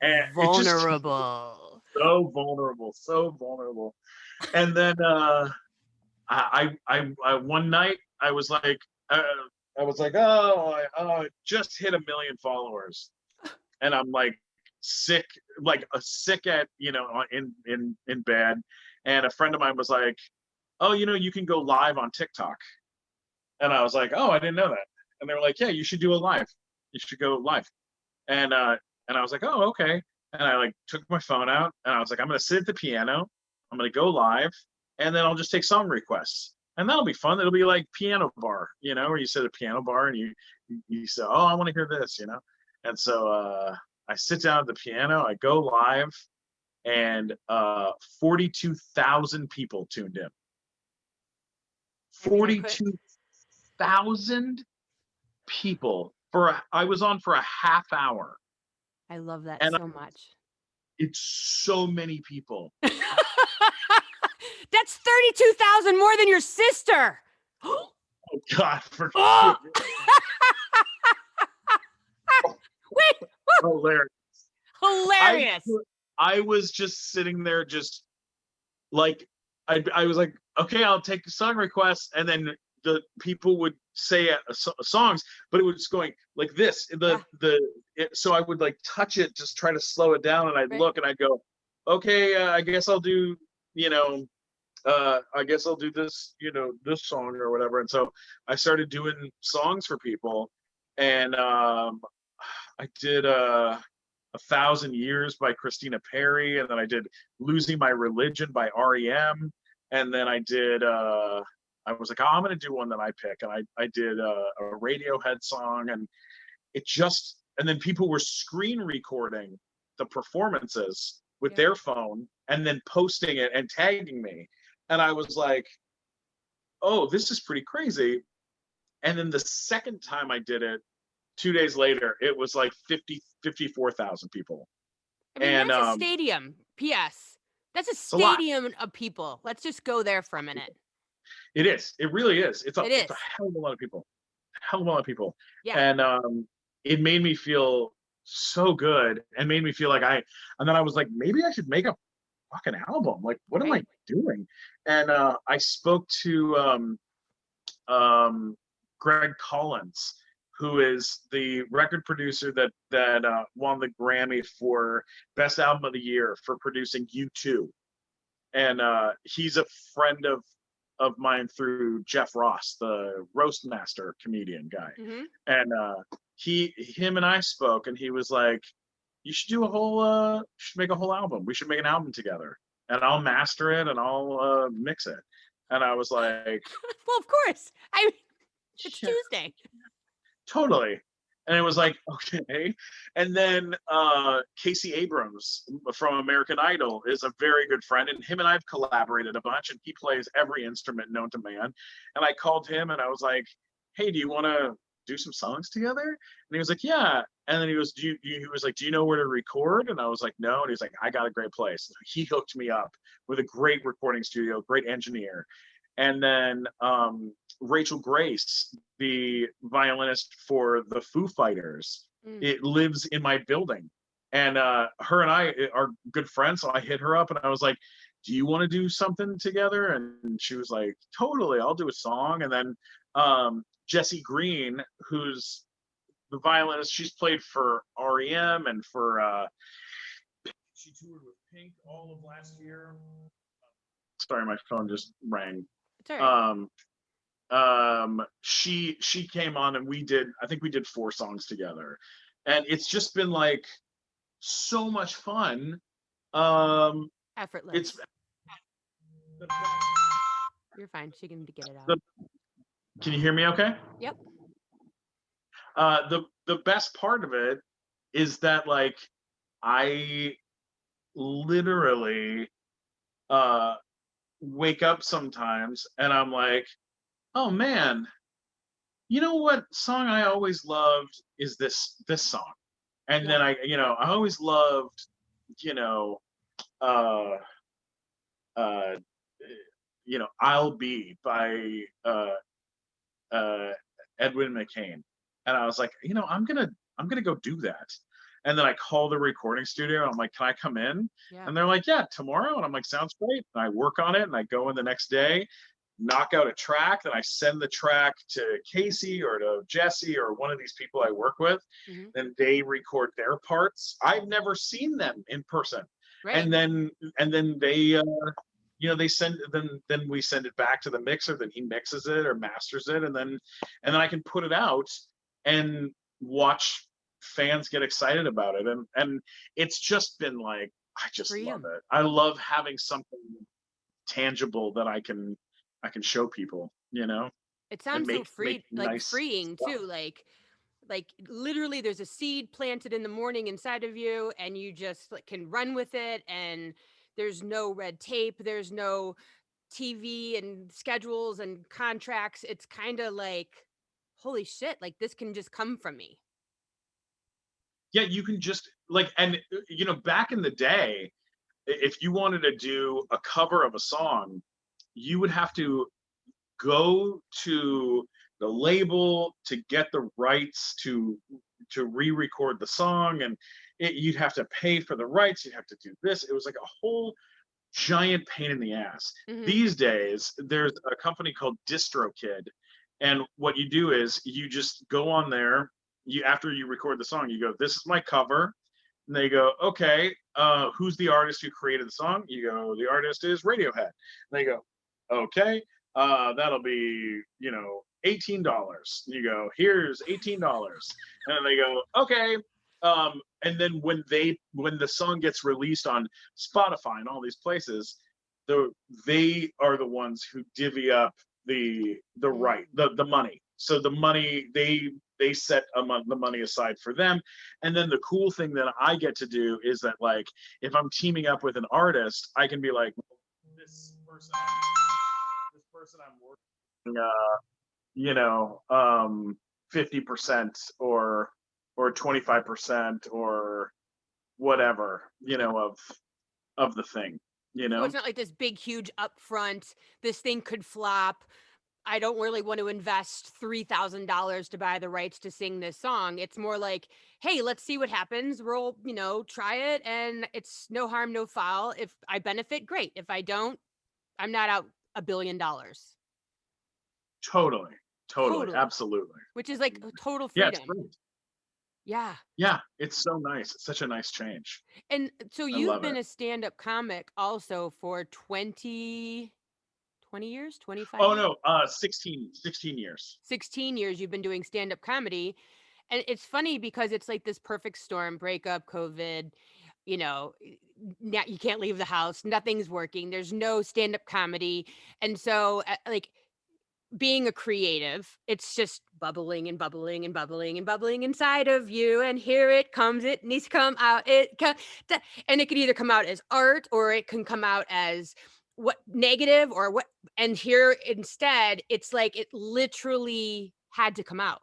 B: And it just
A: vulnerable.
B: so vulnerable. And then I one night uh, I was like, oh, I just hit 1 million followers, and I'm like sick, like a sick at in bed, and a friend of mine was like, oh, you can go live on TikTok, and I was like, oh, I didn't know that, and they were like, yeah, you should do a live, you should go live, and I was like, oh, okay. And I like took my phone out and I was like, I'm gonna sit at the piano, I'm gonna go live, and then I'll just take song requests. And that'll be fun. It'll be like piano bar, where you sit at a piano bar and you say, oh, I want to hear this. And so I sit down at the piano, I go live, and 42,000 people tuned in.
A: I mean, I could.
B: 42,000 people I was on for a half hour,
A: I love that
B: and
A: so much.
B: it's so many people.
A: That's 32,000 more than your sister.
B: Oh God,
A: Oh,
B: forgive me.
A: wait,
B: Hilarious. I
A: hilarious.
B: I was just sitting there, just like I was like, okay, I'll take song requests, and then the people would say songs, but it was going like this.
A: Yeah,
B: So I would like touch it, just try to slow it down, and I'd
A: right.
B: look and I'd go, okay, I guess I'll do, I guess I'll do this, this song or whatever. And so I started doing songs for people, and I did 1,000 Years by Christina Perri, and then I did Losing My Religion by REM, and then I did. I was like, oh, I'm going to do one that I pick, and I did a Radiohead song, and and then people were screen recording the performances with
A: Yeah.
B: their phone and then posting it and tagging me, and I was like, oh, this is pretty crazy. And then the second time I did it, 2 days later, it was like 54,000 people.
A: I mean,
B: And
A: that's a stadium. P.S. That's a
B: it's a lot.
A: stadium of people. Let's just go there for a minute.
B: It is. It really is.
A: It
B: It's a
A: is.
B: hell of a lot of people. Hell of a lot of people.
A: Yeah.
B: And it made me feel so good, and made me feel like and then I was like, maybe I should make a fucking album. Like, what am
A: Right.
B: I doing? And I spoke to Greg Collins, who is the record producer that won the Grammy for Best Album of the Year for producing U2, and he's a friend of mine through Jeff Ross, the roast master comedian guy,
A: Mm-hmm.
B: and him and I spoke, and he was like, "You should do should make a whole album. We should make an album together, and I'll master it and I'll mix it." And I was like,
A: Well, of course. It's
B: "Yeah,
A: Tuesday.
B: totally." And it was like, okay. And then Casey Abrams from American Idol is a very good friend, and him and I've collaborated a bunch, and he plays every instrument known to man. And I called him and I was like, hey, do you want to do some songs together? And he was like, yeah. And then he was like, do you know where to record? And I was like, no. And he's like, I got a great place. So he hooked me up with a great recording studio, great engineer. And then Rachel Grace, the violinist for the Foo Fighters,
A: Mm.
B: it lives in my building, and her and I are good friends. So I hit her up and I was like, "Do you want to do something together?" And she was like, "Totally, I'll do a song." And then Jessie Green, who's the violinist, she's played for REM and for she toured with Pink all of last year. Sorry, my phone just rang.
A: It's all right.
B: She came on, and I think we did 4 songs together, and it's just been like so much fun. It's
A: Effortless. You're fine. She can get it out.
B: the Can you hear me okay?
A: Yep.
B: The best part of it is that like I literally uh wake up sometimes and I'm like, oh man, you know what song I always loved is this song. And then
A: Yeah.
B: I always loved, you know, uh uh I'll Be by uh Edwin McCain. And I was like, I'm gonna go do that. And then I call the recording studio. I'm like, can I come in?
A: Yeah.
B: And they're like, yeah, tomorrow. And I'm like, sounds great. And I work on it and I go in the next day, knock out a track, then I send the track to Casey or to Jesse or one of these people I work with,
A: Hmm.
B: and they record their parts. I've never seen them in person.
A: Right.
B: And then they send then we send it back to the mixer, then he mixes it or masters it, and then I can put it out and watch fans get excited about it. And it's just been like, I just love
A: Freedom.
B: it. I love having something tangible that I can show people,
A: It
B: and
A: sounds so
B: make
A: free, like
B: nice
A: freeing
B: stuff.
A: too. Like literally there's a seed planted in the morning inside of you and you just like, can run with it, and there's no red tape, there's no TV and schedules and contracts. It's kind of like holy shit, like this can just come from me.
B: Yeah, you can just like, and back in the day, if you wanted to do a cover of a song, you would have to go to the label to get the rights to re-record the song, and you'd have to pay for the rights, you'd have to do this. It was like a whole giant pain in the ass.
A: Hmm.
B: These days there's a company called DistroKid, and what you do is you just go on there, you after you record the song, you go, this is my cover. And they go, okay, who's the artist who created the song? You go, the artist is Radiohead. And they go, okay, that'll be, $18. You go, here's $18. And then they go, okay. And then when the song gets released on Spotify and all these places, they are the ones who divvy up the money. So the money they set the money aside for them. And then the cool thing that I get to do is that, like, if I'm teaming up with an artist, I can be like, this person, this person I'm working, 50% or 25% or whatever, of the thing, you
A: So it's
B: know?
A: not like this big, huge upfront. This thing could flop. I don't really want to invest $3,000 to buy the rights to sing this song. It's more like, hey, let's see what happens. We'll, try it. And it's no harm, no foul. If I benefit, great. If I don't, I'm not out $1 billion.
B: Totally, totally,
A: Totally.
B: absolutely.
A: Which is like a total
B: Yeah, it's
A: freedom.
B: great.
A: Yeah.
B: Yeah, it's so nice. It's such a nice change.
A: And so
B: I
A: you've
B: love
A: been
B: it.
A: a stand-up comic also for 20 years, 25
B: Oh
A: years?
B: no, 16 years.
A: 16 years you've been doing stand-up comedy. And it's funny because it's like this perfect storm, breakup, COVID, now you can't leave the house, nothing's working, there's no stand-up comedy. And so like being a creative, it's just bubbling and bubbling and bubbling and bubbling inside of you. And here it comes. It needs to come out. And it can either come out as art or it can come out as what negative or what. And here instead, it's like it literally had to come out.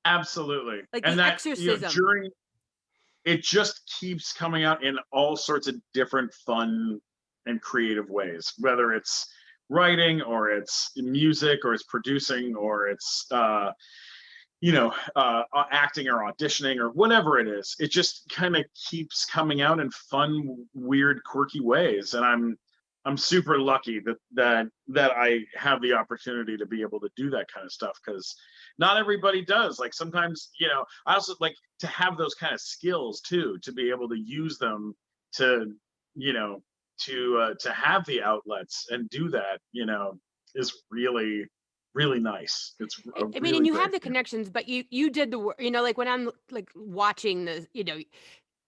B: Absolutely.
A: Like
B: And
A: the
B: that,
A: exorcism.
B: during it just keeps coming out in all sorts of different fun and creative ways, whether it's writing or it's music or it's producing or it's acting or auditioning or whatever it is. It just kind of keeps coming out in fun, weird, quirky ways, and I'm super lucky that I have the opportunity to be able to do that kind of stuff, because not everybody does. Like, sometimes, I also like to have those kind of skills too, to be able to use them to you know to have the outlets and do that, is really, really nice. It's a
A: I mean,
B: really
A: and you
B: great
A: have the
B: feeling.
A: connections, but you did the work, like when I'm like watching the,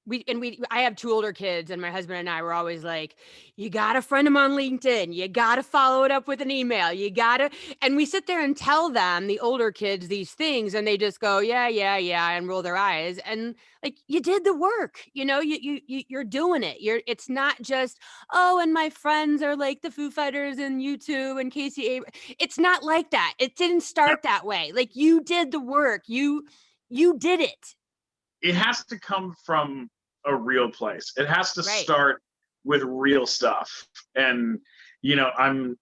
A: I have 2 older kids, and my husband and I were always like, "You gotta friend them on LinkedIn, you gotta follow it up with an email, you gotta," and we sit there and tell them, the older kids, these things, and they just go, "Yeah, yeah, yeah," and roll their eyes, and, like, you did the work, you know, you're doing it. It's not just, "Oh, and my friends are like the Foo Fighters and U2 and Casey Ab," it's not like that. It didn't
B: No,
A: start that way. Like, you did the work. You did it.
B: it has to come from a real place. It has to
A: Right.
B: start with real stuff. And, I'm,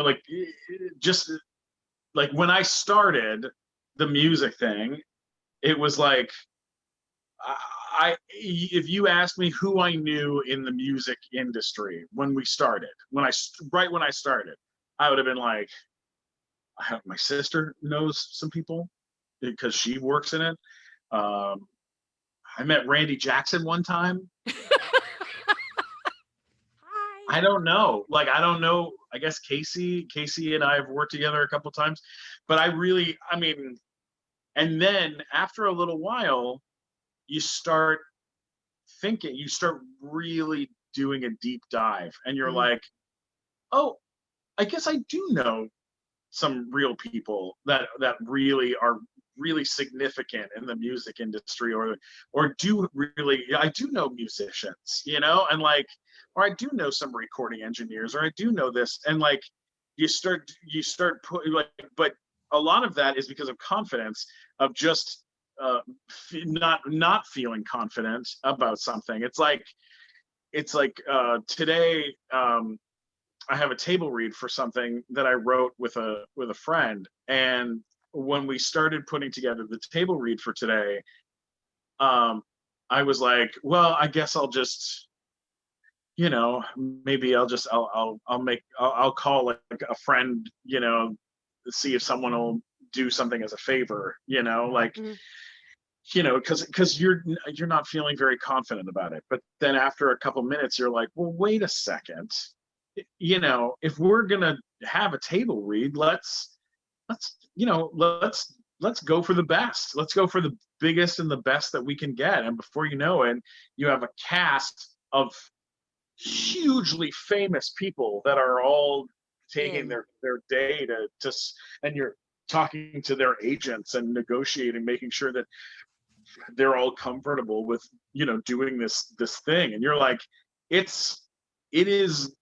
B: like, just like when I started the music thing, it was like, if you asked me who I knew in the music industry when we started, right when I started, I would have been like, my sister knows some people because she works in it. Um, I met Randy Jackson one time.
A: Hi.
B: I don't know. Like, I don't know. I guess Casey and I have worked together a couple times, but I mean, and then after a little while, you start you start really doing a deep dive, and you're
A: Mhm.
B: like, oh, I guess I do know some real people that really are really significant in the music industry, or do really, I do know musicians, and like, or I do know some recording engineers, or I do know this, and like, you start put like, but a lot of that is because of confidence, of just not feeling confident about something. It's like today, I have a table read for something that I wrote with a friend, and when we started putting together the table read for today, um, I was like, well, I guess I'll just, maybe I'll call like a friend, see if someone will do something as a favor, like,
A: Mhm.
B: because you're not feeling very confident about it. But then after a couple minutes, you're like, well, wait a second, if we're gonna have a table read, let's go for the best. Let's go for the biggest and the best that we can get. And before you know it, you have a cast of hugely famous people that are all taking
A: In.
B: their day and you're talking to their agents and negotiating, making sure that they're all comfortable with, doing this thing. And you're like, it is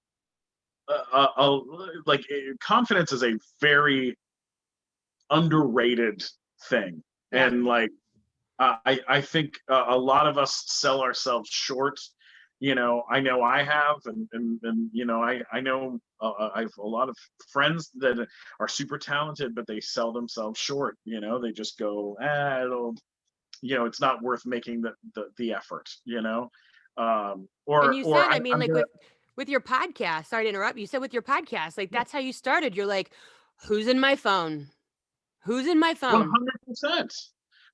B: like, confidence is a very underrated thing.
A: Yeah.
B: And like, I think a lot of us sell ourselves short. I know I have, and I know I have a lot of friends that are super talented, but they sell themselves short. They just go, it's not worth making the effort.
A: And
B: Or
A: you
B: or
A: said, I mean,
B: I'm
A: like,
B: gonna
A: with your podcast, sorry to interrupt, you said with your podcast, like, that's how you started. You're like, "Who's in my phone? Who's in my phone?"
B: 100%.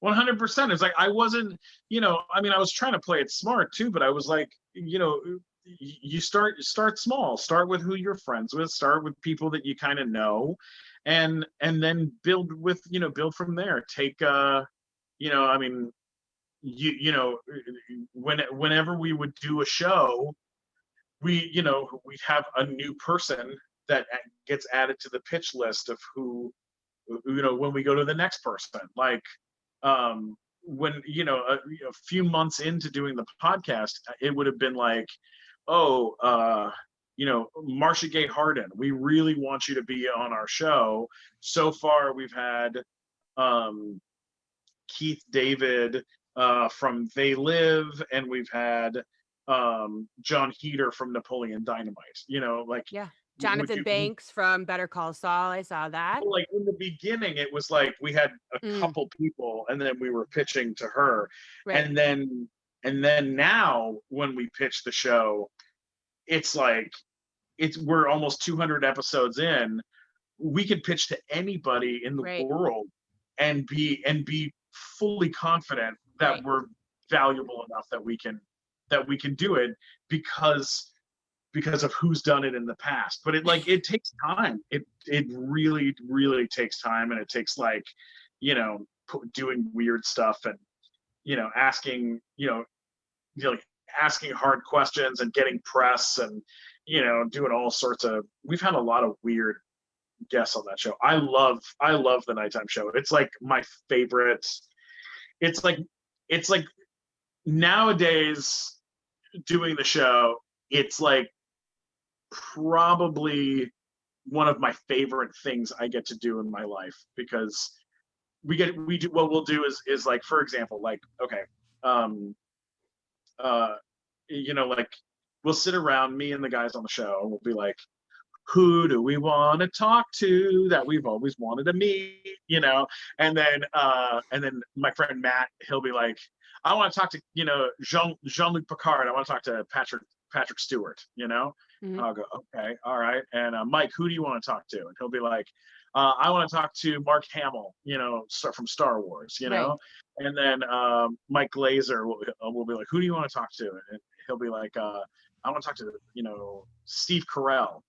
B: 100%. It's like I wasn't, I mean, I was trying to play it smart too, but I was like, you start small, start with who you're friends with, start with people that you kind of know, and then build from there. I mean, whenever we would do a show, we'd have a new person that gets added to the pitch list of who, when we go to the next person. Like, when, a few months into doing the podcast, it would have been like, oh, Marcia Gay Harden, we really want you to be on our show. So far we've had um Keith David from They Live, and we've had John Heater from Napoleon Dynamite. Like,
A: Yeah.
B: would
A: Jonathan
B: you
A: Banks from Better Call Saul, I saw that.
B: like, in the beginning it was like we had a
A: Mm,
B: couple people, and then we were pitching to her,
A: right,
B: and then now when we pitch the show, it's like, we're almost 200 episodes in. We could pitch to anybody in the
A: right,
B: world and be fully confident that
A: right.
B: we're valuable enough that we can do it, because of who's done it in the past. But it takes time. It really, really takes time, and it takes, like, doing weird stuff, and asking, like asking hard questions and getting press and doing all sorts of. We've had a lot of weird guests on that show. I love the nighttime show. It's like my favorite. It's like it's like nowadays doing the show. It's like probably one of my favorite things I get to do in my life because we do what we'll do is like, for example, like, okay, um uh like we'll sit around, me and the guys on the show, and we'll be like, who do we want to talk to that we've always wanted to meet, and then my friend Matt, he'll be like, I want to talk to Jean-Luc Picard, I want to talk to Patrick Stewart.
A: Mhm.
B: I'll go, okay, all right. And Mike, who do you want to talk to? And he'll be like, I want to talk to Mark Hamill, from Star Wars.
A: Right.
B: And then Mike Glazer will be like, who do you want to talk to? And he'll be like, I want to talk to Steve Carell.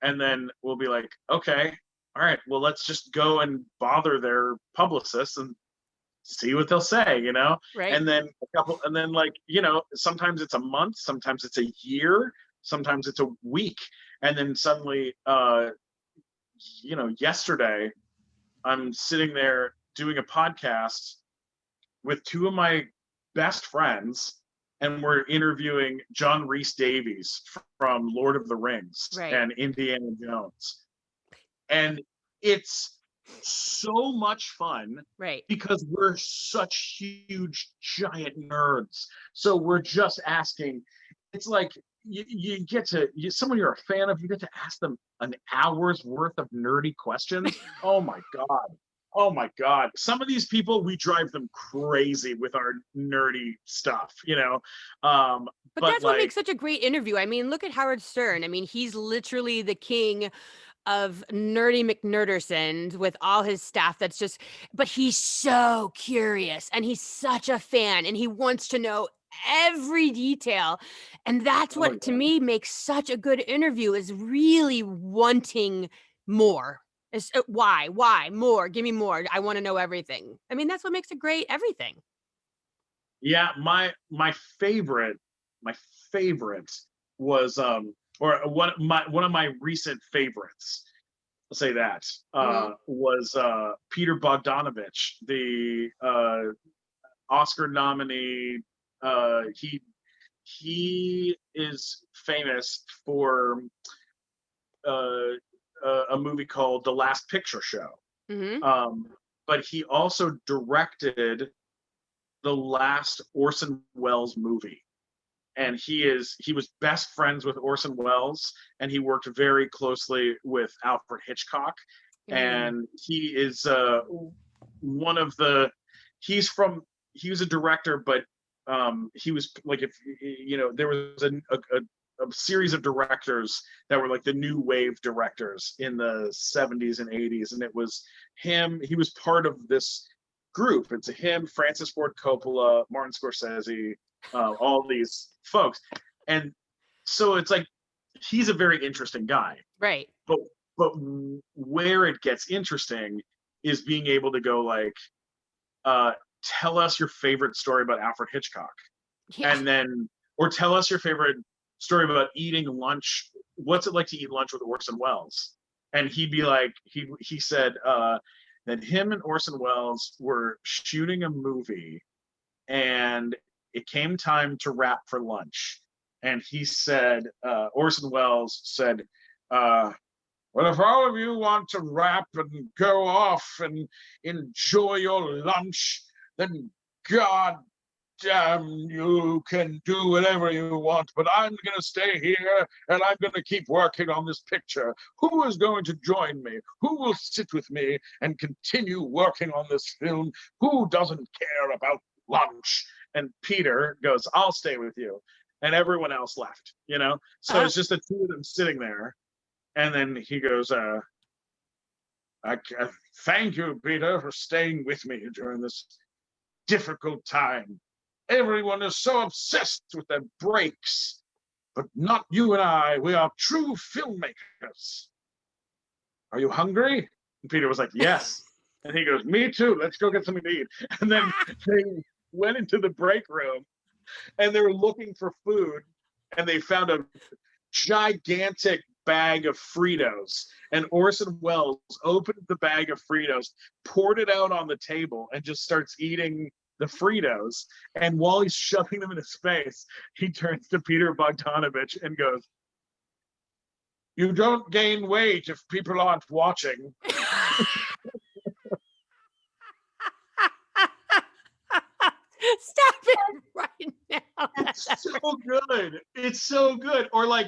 B: And then we'll be like, okay, all right, well, let's just go and bother their publicists and see what they'll say.
A: Right.
B: And then like, sometimes it's a month, sometimes it's a year, sometimes it's a week. And then suddenly, yesterday I'm sitting there doing a podcast with two of my best friends, and we're interviewing John Rhys Davies from Lord of the Rings
A: Right.
B: and Indiana Jones. And it's so much fun
A: Right.
B: because we're such huge, giant nerds. So we're just asking. It's like you get to someone you're a fan of, you get to ask them an hour's worth of nerdy questions. Oh my god. Oh my god. Some of these people, we drive them crazy with our nerdy stuff,
A: But
B: but
A: that's what
B: like,
A: makes such a great interview. I mean, look at Howard Stern. I mean, he's literally the king of nerdy McNerderson with all his staff. That's just, but he's so curious and he's such a fan and he wants to know every detail. And that's
B: oh
A: what to
B: yeah.
A: me makes such a good interview, is really wanting more. Why more? Give me more. I want to know everything. I mean, that's what makes a great everything.
B: Yeah, my favorite, my favorite was or one of my recent favorites, I'll say that,
A: Hmm.
B: was Peter Bogdanovich, the Oscar nominee. He is famous for uh, a movie called The Last Picture Show.
A: Hmm.
B: Um, but he also directed the last Orson Welles movie. And he was best friends with Orson Welles, and he worked very closely with Alfred Hitchcock.
A: Mm.
B: And he is one of the he was a director, but he was like, if there was a series of directors that were like the new wave directors in the 70s and 80s, and it was him. He was part of this group. It's him, Francis Ford Coppola, Martin Scorsese, all these folks. And so it's like, he's a very interesting guy.
A: Right.
B: But but where it gets interesting is being able to go like, uh, tell us your favorite story about Alfred Hitchcock,
A: Yeah.
B: and then, or tell us your favorite story about eating lunch. What's it like to eat lunch with Orson Welles? And he'd be like, he said that him and Orson Welles were shooting a movie, and it came time to wrap for lunch. And he said, Orson Welles said, uh, well, if all of you want to wrap and go off and enjoy your lunch, then God damn, you can do whatever you want, but I'm going to stay here and I'm going to keep working on this picture. Who is going to join me? Who will sit with me and continue working on this film? Who doesn't care about lunch? And Peter goes, I'll stay with you. And everyone else left. So
A: Uh,
B: it's just the two of them sitting there. And then he goes, I thank you, Peter, for staying with me during this difficult time. Everyone is so obsessed with their breaks, but not you and I. We are true filmmakers. Are you hungry? And Peter was like, yes. And he goes, me too. Let's go get something to eat. And then they went into the break room, and they were looking for food, and they found a gigantic bag of Fritos. And Orson Welles opened the bag of Fritos, poured it out on the table, and just starts eating the Fritos. And while he's shoving them in his face, he turns to Peter Bogdanovich and goes, "You don't gain weight if people aren't watching."
A: Stop it right now.
B: It's so good. It's so good. Or like,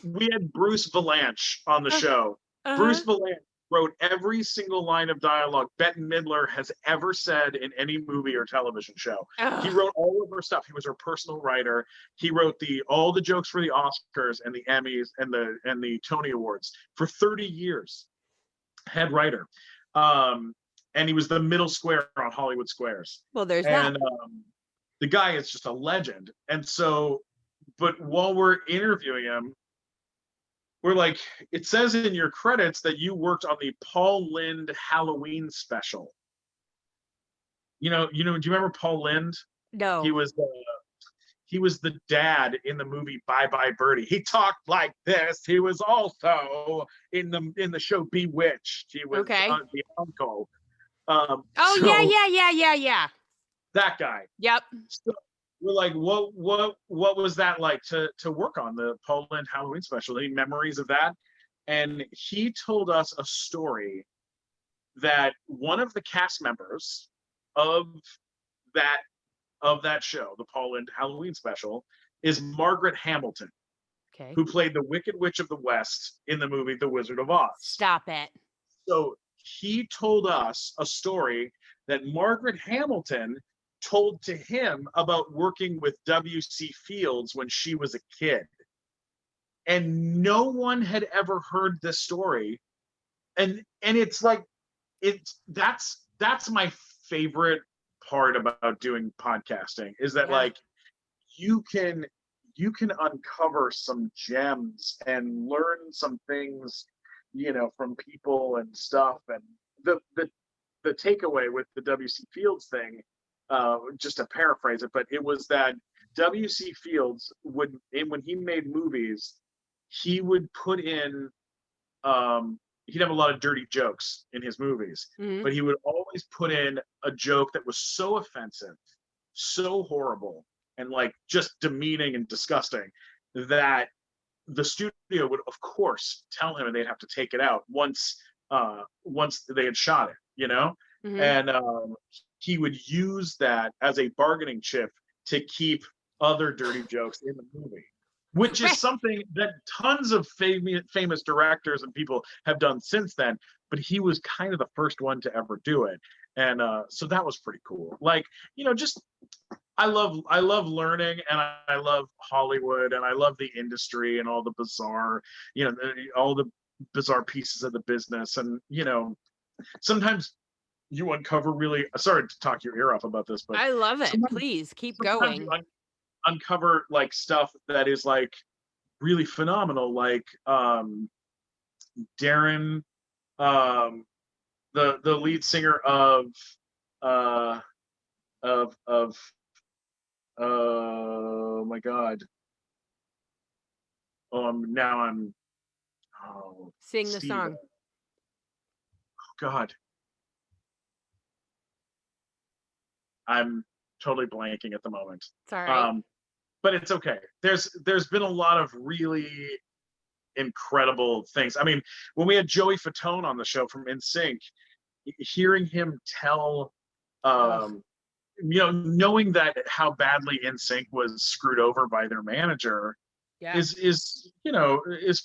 B: we had Bruce Valanche on the show.
A: Uh-huh.
B: Bruce Valanche wrote every single line of dialogue Bette Midler has ever said in any movie or television show. He
A: Ugh.
B: wrote all of her stuff. He was her personal writer. He wrote all the jokes for the Oscars and the Emmys and the Tony Awards for 30 years. Head writer. And he was the middle square on Hollywood Squares.
A: Well, there's that.
B: And the guy is just a legend. And so, but while we're interviewing him, we're like, it says in your credits that you worked on the Paul Lynde Halloween special. Do you remember Paul Lynde?
A: No.
B: He was the dad in the movie Bye Bye Birdie. He talked like this. He was also in the show Bewitched. He was the uncle.
A: Yeah.
B: That guy.
A: Yep.
B: So we're like, what was that like to work on the Paul Lynde Halloween special? Any memories of that? And he told us a story that one of the cast members of that show, the Paul Lynde Halloween special, is Margaret Hamilton, who played the Wicked Witch of the West in the movie The Wizard of Oz.
A: Stop it.
B: So he told us a story that Margaret Hamilton told to him about working with W.C. Fields when she was a kid. And no one had ever heard this story. And it's like, that's my favorite part about doing podcasting, is that like you can uncover some gems and learn some things, from people and stuff. And the takeaway with the W.C. Fields thing, just to paraphrase it, but it was that W.C. Fields when he made movies, he would put in, he'd have a lot of dirty jokes in his movies, but he would always put in a joke that was so offensive, so horrible, and like just demeaning and disgusting that the studio would, of course, tell him, and they'd have to take it out once they had shot it, and he would use that as a bargaining chip to keep other dirty jokes in the movie, which is something that tons of famous directors and people have done since then. But he was kind of the first one to ever do it, and so that was pretty cool. Like, just I love learning, and I love Hollywood, and I love the industry and all the bizarre, all the bizarre pieces of the business, and sometimes you uncover really. Sorry to talk your ear off about this, but
A: I love it. Please keep going.
B: You uncover like stuff that is like really phenomenal, like Darren, the lead singer of oh my god, now I'm
A: sing the song.
B: Oh god, I'm totally blanking at the moment.
A: It's all right.
B: But it's okay. There's been a lot of really incredible things. I mean, when we had Joey Fatone on the show from NSYNC, hearing him tell, knowing that how badly NSYNC was screwed over by their manager, is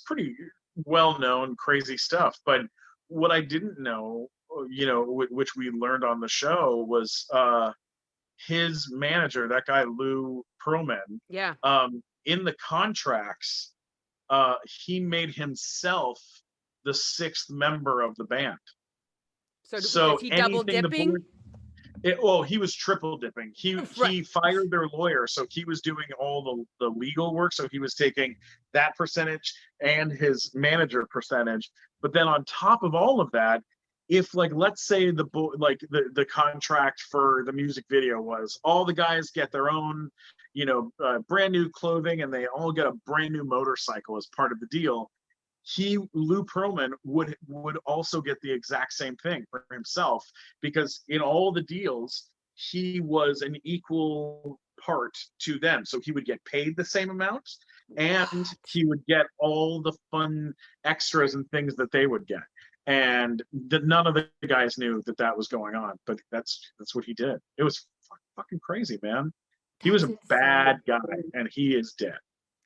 B: pretty well known, crazy stuff. But what I didn't know, which we learned on the show, was his manager, that guy Lou Pearlman, in the contracts, he made himself the sixth member of the band. So
A: is he double dipping?
B: He was triple dipping. He fired their lawyer, so he was doing all the legal work. So he was taking that percentage and his manager percentage. But then on top of all of that, if like let's say the contract for the music video was all the guys get their own brand new clothing and they all get a brand new motorcycle as part of the deal, Lou Pearlman would also get the exact same thing for himself, because in all the deals he was an equal part to them, so he would get paid the same amount and
A: What?
B: he would get all the fun extras and things that they would get, and none of the guys knew that was going on, but that's what he did. It was fucking crazy, man. He was
A: That's
B: a
A: insane.
B: bad guy and he is dead.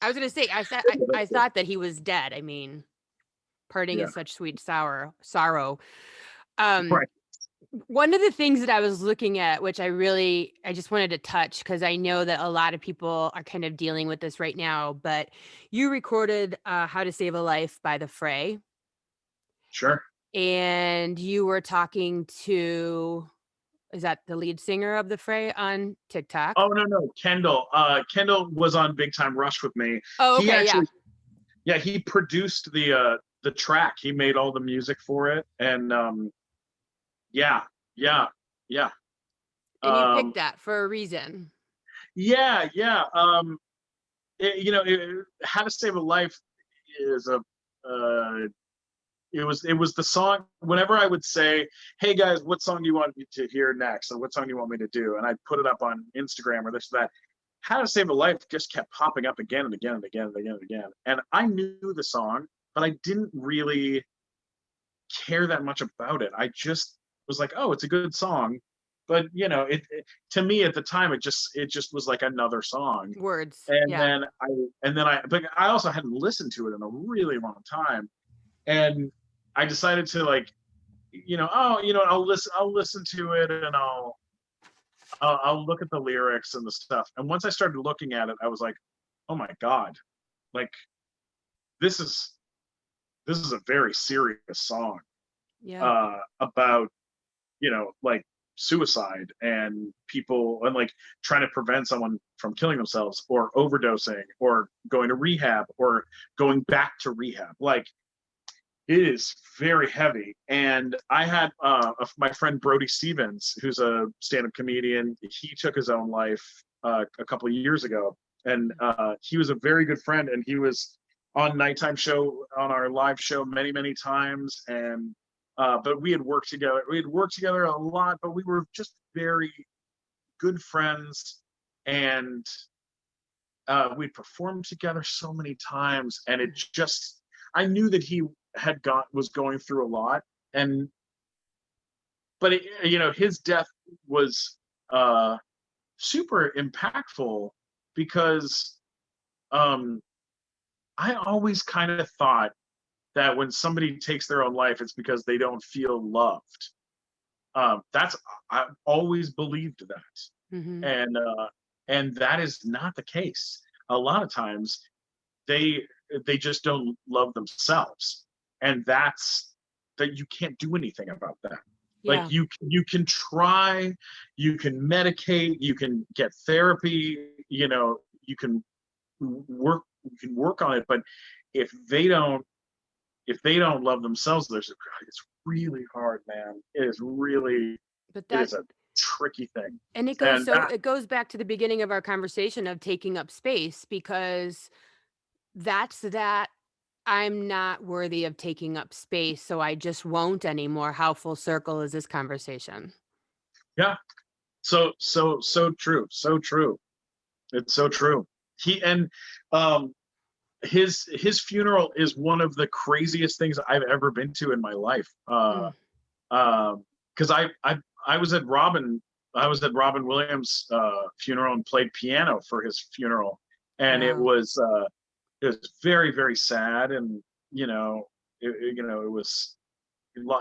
A: I was gonna say, I thought that he was dead. I mean, parting
B: Yeah.
A: is such sweet sorrow. Um,
B: Right.
A: One of the things that I was looking at, which I just wanted to touch because I know that a lot of people are kind of dealing with this right now, but you recorded How to Save a Life by The Fray,
B: Sure.
A: and you were talking to, is that the lead singer of The Fray on TikTok?
B: Oh no, Kendall. Kendall was on Big Time Rush with me.
A: Oh,
B: He
A: okay, yeah.
B: actually, yeah, he produced the track. He made all the music for it, and yeah, yeah, yeah,
A: And you
B: um,
A: picked that for a reason.
B: yeah, yeah. How to Save a Life is a it was the song. Whenever I would say, hey guys, what song do you want me to hear next, or what song do you want me to do, and I'd put it up on Instagram or this or that, How to Save a Life just kept popping up again and again and again and again and again, and I knew the song but I didn't really care that much about it. I just was like, oh, it's a good song, but to me at the time it just was like another song.
A: Words,
B: and
A: yeah.
B: then i but I also hadn't listened to it in a really long time, and I decided to, like, I'll listen to it, and I'll look at the lyrics and the stuff. And once I started looking at it, I was like, oh my god, like this is a very serious song
A: Yeah.
B: about like suicide and people, and like trying to prevent someone from killing themselves or overdosing or going to rehab or going back to rehab. Like, it is very heavy. And I had my friend Brody Stevens, who's a stand-up comedian. He took his own life a couple of years ago, and he was a very good friend. And he was on nighttime show, on our live show, many many times. And but we had worked together. We had worked together a lot, but we were just very good friends. And we'd performed together so many times, and it just, I knew that he was going through a lot. And but his death was super impactful, because um I always kind of thought that when somebody takes their own life, it's because they don't feel loved. That's I've always believed that.
A: Mhm.
B: And that is not the case. A lot of times they they just don't love themselves, and that you can't do anything about that. Like,
A: Yeah.
B: you can try, you can medicate, you can get therapy, you can work on it, but if they don't love themselves, it's really hard, man.
A: But
B: It
A: that
B: is a tricky thing.
A: and
B: And that,
A: it goes back to the beginning of our conversation of taking up space, because that's that I'm not worthy of taking up space, so I just won't anymore. How full circle is this conversation?
B: yeah, so true, so true. It's so true. He and um his funeral is one of the craziest things I've ever been to in my life.
A: Mm.
B: Because I was at Robin Williams' funeral and played piano for his funeral, and
A: Wow.
B: it was very very sad. And it was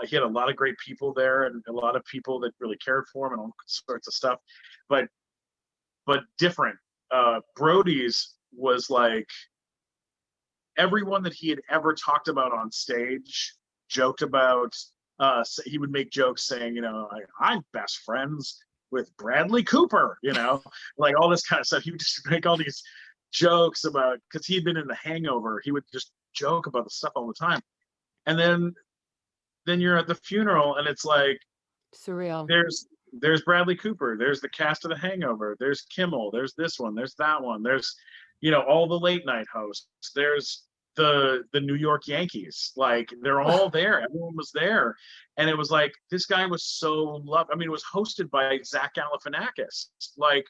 B: he had a lot of great people there, and a lot of people that really cared for him, and all sorts of stuff. But different. Brody's was like, everyone that he had ever talked about on stage joked about. He would make jokes saying, like, I'm best friends with Bradley Cooper, like all this kind of stuff. He would just make all these jokes about, because he'd been in The Hangover. He would just joke about the stuff all the time. And then then you're at the funeral and it's like,
A: Surreal.
B: there's Bradley Cooper, there's the cast of The Hangover, there's Kimmel, there's this one, there's that one, there's, all the late night hosts, there's the New York Yankees, like they're all there, everyone was there, and it was like this guy was so loved. I mean, it was hosted by Zach Galifianakis, like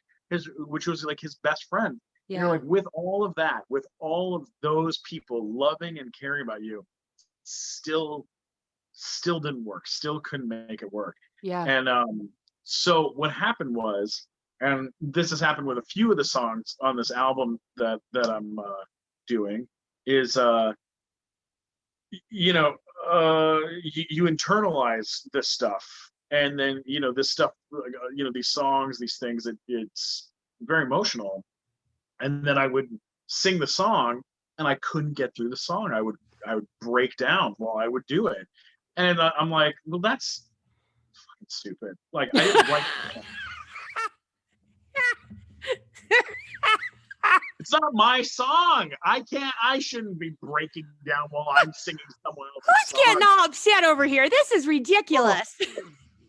B: which was like his best friend. You're
A: Yeah.
B: like, with all of that, with all of those people loving and caring about you, still didn't work, still couldn't make it work.
A: Yeah.
B: And so what happened was, and this has happened with a few of the songs on this album that I'm doing, is you internalize this stuff, and then this stuff, these songs, these things, it's very emotional, and then I would sing the song and I couldn't get through the song. I would break down while I would do it, and I'm like, well, that's fucking stupid. Like, I didn't like it's not my song. I shouldn't be breaking down while I'm singing someone else's
A: Who's getting
B: song.
A: all upset over here? This is ridiculous.
B: Oh,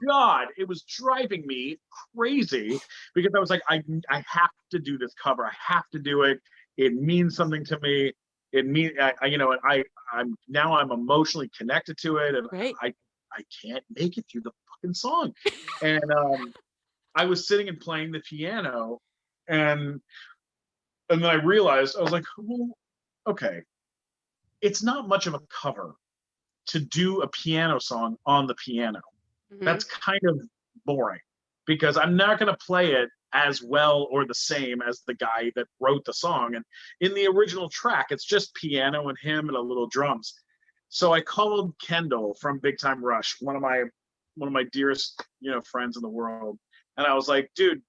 B: God, it was driving me crazy, because I was like, I have to do this cover. I have to do it. It means something to me. It means I'm emotionally connected to it, and
A: Right.
B: I can't make it through the fucking song. And I was sitting and playing the piano, and then I realized, I was like, well, okay, it's not much of a cover to do a piano song on the piano. That's kind of boring, because I'm not going to play it as well or the same as the guy that wrote the song. And in the original track, it's just piano and him and a little drums. So I called Kendall from Big Time Rush, one of my dearest, friends in the world. And I was like, dude,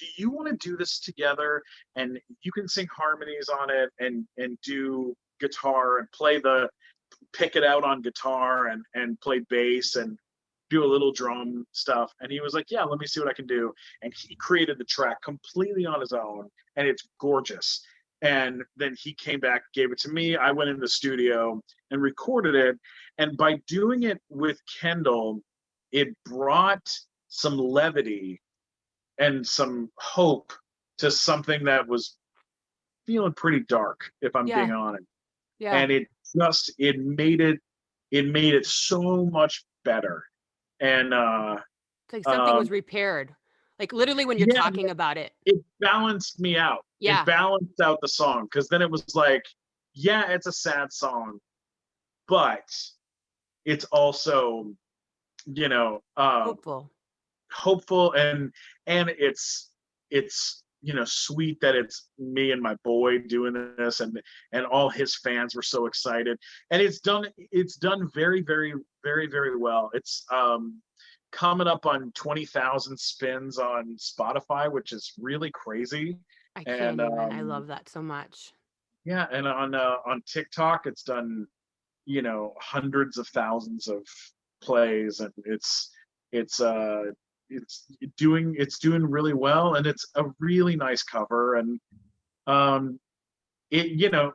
B: do you want to do this together? And you can sing harmonies on it, and do guitar and pick it out on guitar, and play bass and do a little drum stuff. And he was like, yeah, let me see what I can do. And he created the track completely on his own, and it's gorgeous. And then he came back, gave it to me. I went in the studio and recorded it. And by doing it with Kendall, it brought some levity and some hope to something that was feeling pretty dark, if I'm being
A: Yeah.
B: honest.
A: Yeah.
B: And it made it so much better. And
A: It's like something
B: um
A: was repaired. Like literally when you're
B: yeah,
A: talking about it.
B: it balanced me out. It
A: Yeah.
B: balanced out the song, because then it was like, yeah, it's a sad song, but it's also, you know um
A: Hopeful.
B: hopeful, and it's sweet that it's me and my boy doing this, and all his fans were so excited. And it's done very, very, very, very well. It's coming up on 20,000 spins on Spotify, which is really crazy.
A: I
B: And
A: can't even. I love that so much.
B: yeah, and on TikTok it's done, hundreds of thousands of plays, and it's doing really well, and it's a really nice cover. And um it you know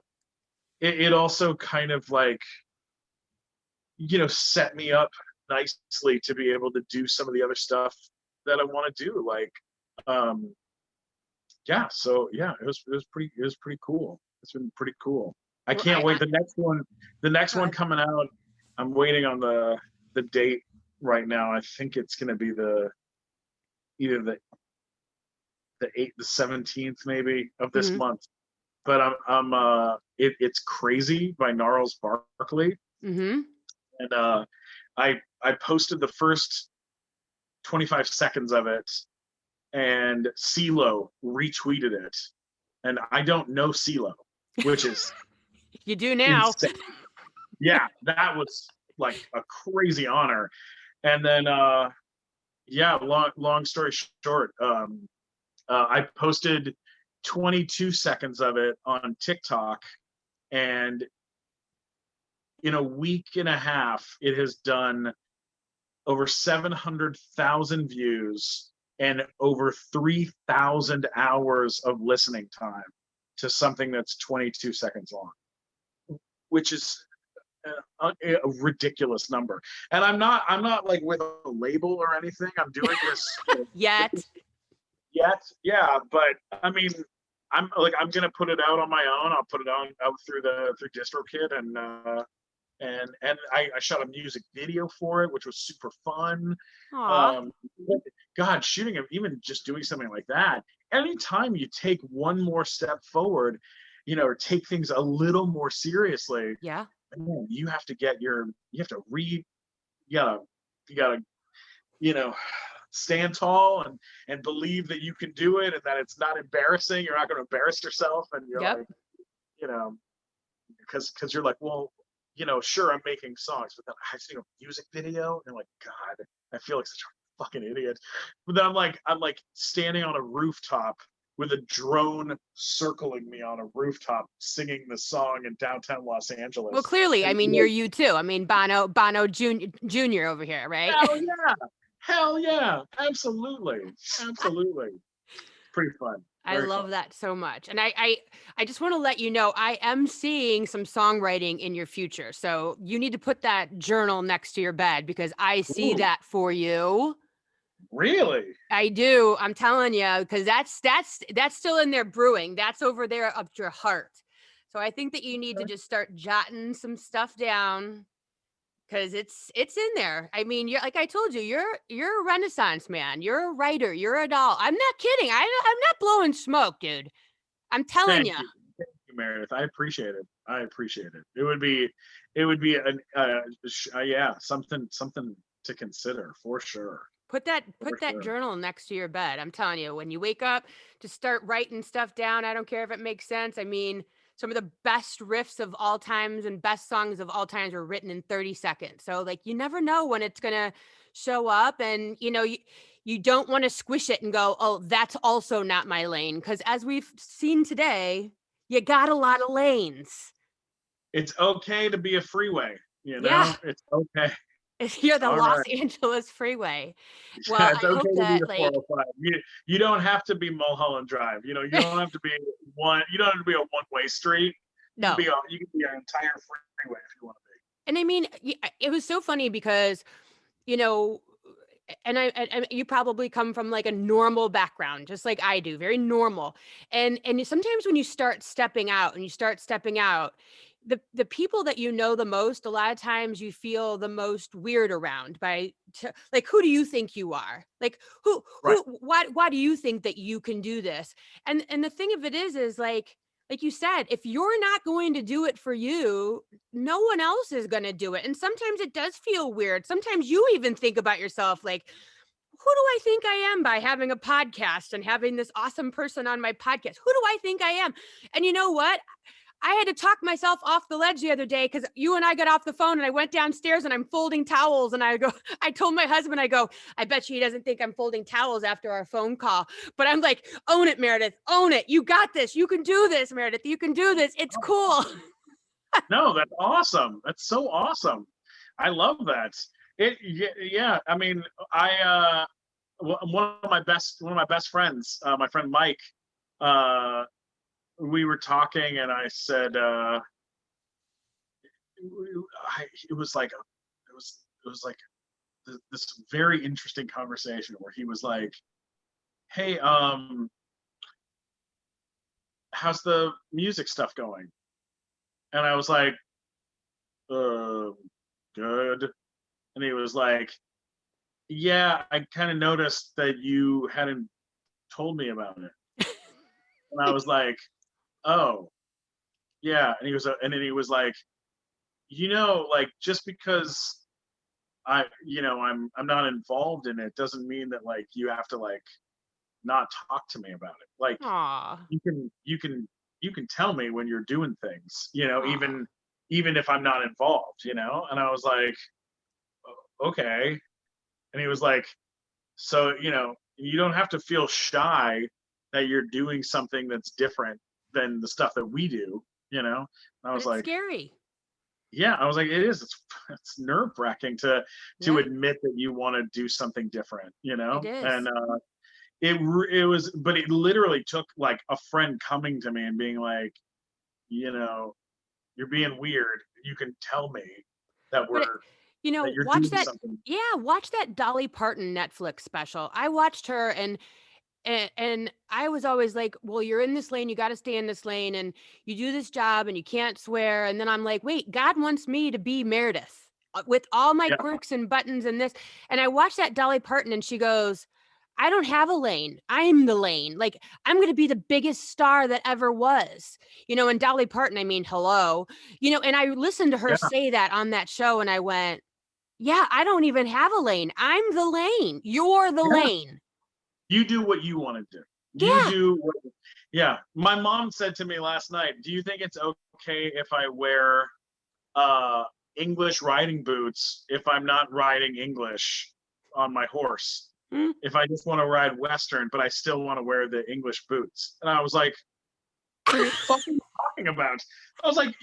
B: it also kind of like, set me up nicely to be able to do some of the other stuff that I want to do, like, um yeah. So yeah, it was pretty cool. It's been pretty cool. I
A: Well,
B: can't wait. The next one
A: God.
B: coming out, I'm waiting on the date right now. I think it's going to be either the 17th maybe of this
A: Mhm.
B: month. But it's Crazy by Gnarls Barkley.
A: Mhm.
B: And I posted the first 25 seconds of it, and CeeLo retweeted it, and I don't know CeeLo, which is
A: You do now.
B: insane. Yeah, that was like a crazy honor. And then yeah, long story short, I posted 22 seconds of it on TikTok, and in a week and a half, it has done over 700,000 views and over 3,000 hours of listening time to something that's 22 seconds long, which is a ridiculous number. And I'm not like with a label or anything. I'm doing this
A: Yet.
B: yet, yeah. But I mean, I'm gonna put it out on my own. I'll put it on out through DistroKid, and I shot a music video for it, which was super fun.
A: Aw.
B: Um, God, shooting it, even just doing something like that. Anytime you take one more step forward, or take things a little more seriously,
A: Yeah.
B: man, you have to read, you gotta, you know, stand tall and believe that you can do it and that it's not embarrassing. You're not going to embarrass yourself, and you're
A: Yep.
B: like, you know, because you're like, well, sure, I'm making songs, but then I see a music video and like, God, I feel like such a fucking idiot. But then I'm like standing on a rooftop with a drone circling me on a rooftop singing the song in downtown Los
A: Well,
B: Angeles.
A: clearly, I
B: And
A: mean, you're you too. I mean, Bono Junior over here, right?
B: hell yeah, hell yeah, absolutely, absolutely. Pretty fun,
A: I
B: very fun.
A: love that so much. And I just want to let you know I am seeing some songwriting in your future. So you need to put that journal next to your bed because I see
B: Ooh,
A: that for you.
B: really?
A: I do. I'm telling you because that's still in there brewing. That's over there up your heart. So I think that you need to
B: Okay.
A: just start jotting some stuff down because it's in there. I mean, you're like I told you, you're a renaissance man. You're a writer. You're a doll. I'm not kidding. I'm not blowing smoke, dude. I'm telling
B: Thank
A: you.
B: you. Thank you, Meredith. I appreciate it. I appreciate it. It would be yeah, something to consider for sure. For
A: Put that
B: sure.
A: journal next to your bed. I'm telling you, when you wake up, just start writing stuff down. I don't care if it makes sense. I mean, some of the best riffs of all times and best songs of all times were written in 30 seconds. So like you never know when it's gonna show up and you don't want to squish it and go, oh, that's also not my lane. Cause as we've seen today, you got a lot of lanes.
B: It's okay to be a freeway,
A: Yeah.
B: It's okay.
A: You're the
B: All
A: Los
B: right.
A: Angeles freeway.
B: Yeah,
A: Well,
B: it's
A: I hope
B: okay to be
A: that
B: the
A: like
B: 405. You don't have to be Mulholland Drive. You don't have to be you don't have to be a one-way street.
A: no.
B: You can be an entire freeway if you want to be.
A: And I mean, it was so funny because, you know, and you probably come from like a normal background, just like I do, very normal. And sometimes when you start stepping out and you start stepping out, the people that you know the most, a lot of times you feel the most weird around like who do you think you are? Like
B: Right.
A: why do you think that you can do this? And the thing of it is like you said, if you're not going to do it for you, no one else is going to do it. And sometimes it does feel weird. Sometimes you even think about yourself like, who do I think I am by having a podcast and having this awesome person on my podcast? Who do I think I am? And you know what? I had to talk myself off the ledge the other day because you and I got off the phone and I went downstairs and I'm folding towels. And I told my husband, I bet you he doesn't think I'm folding towels after our phone call. But I'm like, own it, Meredyth, own it. You got this. You can do this, Meredyth. You can do this. It's cool.
B: No, that's awesome. That's so awesome. I love that. Yeah. I mean, one of my best friends, my friend Mike, uh, we were talking, and I said, it was like it was like this very interesting conversation where he was like, "Hey, how's the music stuff going?" And I was like, "Uh, good." And he was like, "Yeah, I kind of noticed that you hadn't told me about it." And I was like, "Oh, yeah." And then he was like, like just because I'm not involved in it doesn't mean that like you have to like not talk to me about it. Like
A: Aw,
B: you can tell me when you're doing things,
A: aw.
B: even if I'm not involved, And I was like, okay. And he was like, so, you don't have to feel shy that you're doing something that's different than the stuff that we do, And I
A: But
B: was
A: it's
B: like,
A: scary.
B: yeah, I was like, it is. It's nerve wracking to
A: Yeah,
B: admit that you want to do something different,
A: it
B: And
A: is.
B: it was, but it literally took like a friend coming to me and being like, you know, you're being weird. you can tell me that
A: But,
B: you're
A: watch
B: doing
A: that
B: something.
A: yeah, watch that Dolly Parton Netflix special. I watched her and I was always like, "Well, you're in this lane, you gotta stay in this lane, and you do this job, and you can't swear." And then I'm like, "Wait, God wants me to be Meredyth, with all my
B: Yeah,
A: quirks and buttons and this." And I watched that Dolly Parton, and she goes, "I don't have a lane. I'm the lane. Like, I'm gonna be the biggest star that ever was." And Dolly Parton, I mean, hello. And I listened to her
B: yeah,
A: say that on that show, and I went, "Yeah, I don't even have a lane. I'm the lane. You're the
B: yeah.
A: lane."
B: You do what you want to do. You
A: Yeah.
B: do what, yeah. My mom said to me last night, "Do you think it's okay if I wear uh English riding boots if I'm not riding English on my horse?
A: Mm,
B: If I just want to ride Western, but I still want to wear the English boots?" And I was like, "What are you fucking talking about?" I was like,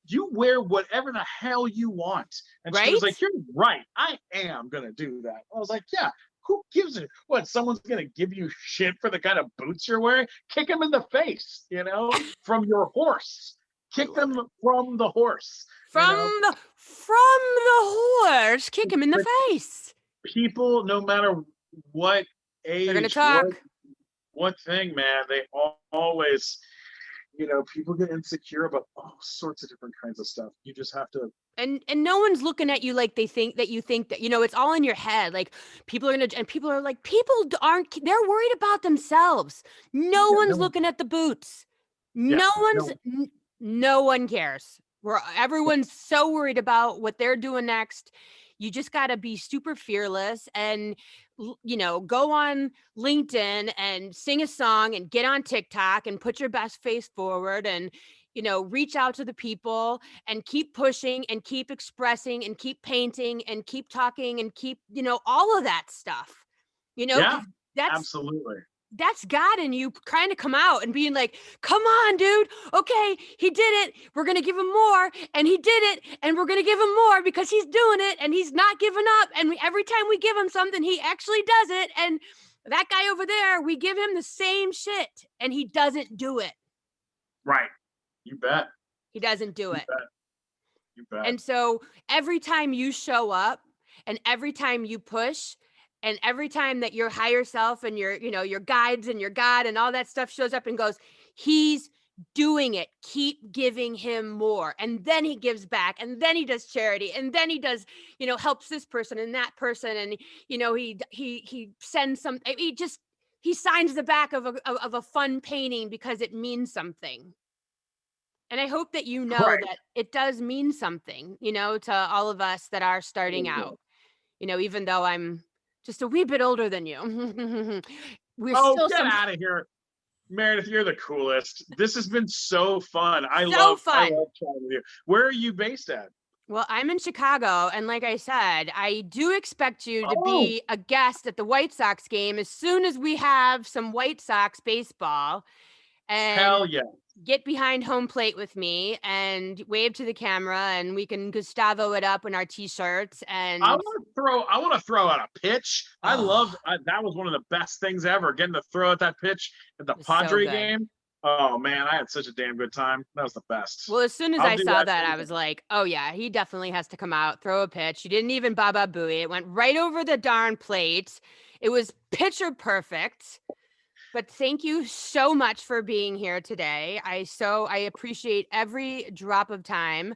B: "You wear whatever the hell you want." And she was
A: right?
B: like, "You're right. I am gonna do that." I was like, "Yeah. Who gives a what? Someone's gonna give you shit for the kind of boots you're wearing? Kick them in the face, from your horse.
A: I
B: Kick
A: love
B: them
A: it.
B: from the horse, you
A: From
B: know."
A: the horse, kick him in the
B: But
A: face.
B: people, no matter what
A: They're gonna
B: age,
A: talk.
B: what thing, man, they always, people get insecure about all sorts of different kinds of stuff. You just have to,
A: And no one's looking at you like they think that you think that, it's all in your head. Like, people are gonna and people are like, aren't they're worried about themselves. No
B: yeah,
A: one's
B: no,
A: looking at the boots.
B: yeah,
A: No one's
B: no,
A: no one cares. Everyone's so worried about what they're doing next. You just got to be super fearless and go on LinkedIn and sing a song and get on TikTok and put your best face forward and reach out to the people and keep pushing and keep expressing and keep painting and keep talking and keep, all of that stuff,
B: yeah,
A: because that's
B: absolutely.
A: that's God in you trying to come out and being like, "Come on, dude. Okay, he did it. We're going to give him more. And he did it. And we're going to give him more because he's doing it and he's not giving up. And every time we give him something, he actually does it. And that guy over there, we give him the same shit and he doesn't do it.
B: Right. You bet.
A: He doesn't do
B: You
A: it."
B: bet. You bet.
A: And so every time you show up and every time you push and every time that your higher self and your guides and your God and all that stuff shows up and goes, he's doing it. Keep giving him more. And then he gives back and then he does charity and then he does, helps this person and that person. And, he sends some, he signs the back of a fun painting because it means something. And I hope that you know
B: Right.
A: that it does mean something, to all of us that are starting
B: Yeah.
A: out, even though I'm just a wee bit older than you. We're
B: Oh,
A: still
B: get
A: some
B: out of here. Meredith, you're the coolest. This has been so fun. I
A: so
B: love I
A: fun.
B: love chatting with you. Where are you based at?
A: Well, I'm in Chicago, and like I said, I do expect you to
B: Oh,
A: be a guest at the White Sox game as soon as we have some White Sox baseball,
B: hell
A: and
B: yeah.
A: get behind home plate with me and wave to the camera, and we can Gustavo it up in our t-shirts and
B: I want to throw out a pitch.
A: oh,
B: That was one of the best things ever, getting to throw out that pitch at the
A: it was so
B: Padre
A: good.
B: game. Oh man, I had such a damn good time. That was the best.
A: Well, as soon as
B: I'll
A: I
B: do
A: saw
B: that
A: that, I was
B: anytime.
A: like, "Oh yeah, he definitely has to come out, throw a pitch." He didn't even baba booey. It went right over the darn plate. It was picture perfect. But thank you so much for being here today. I appreciate every drop of time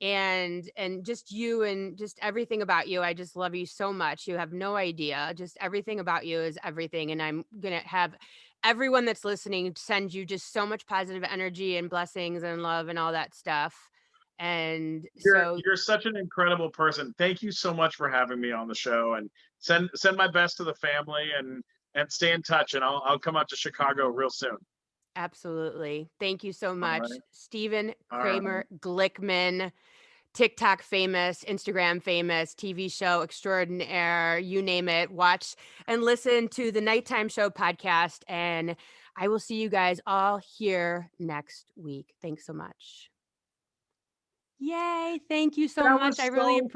A: and just you and just everything about you. I just love you so much. You have no idea. Just everything about you is everything. And I'm going to have everyone that's listening send you just so much positive energy and blessings and love and all that stuff. And so
B: You're such an incredible person. Thank you so much for having me on the show, and send my best to the family, and stay in touch, and I'll come out to Chicago real soon.
A: absolutely. Thank you so
B: All
A: much,
B: right.
A: Stephen
B: All right.
A: Kramer Glickman. TikTok famous, Instagram famous, TV show extraordinaire, you name it. Watch and listen to the Nighttime Show podcast. And I will see you guys all here next week. Thanks so much. Yay. Thank you so
B: That
A: much.
B: was
A: I really
B: so
A: appreciate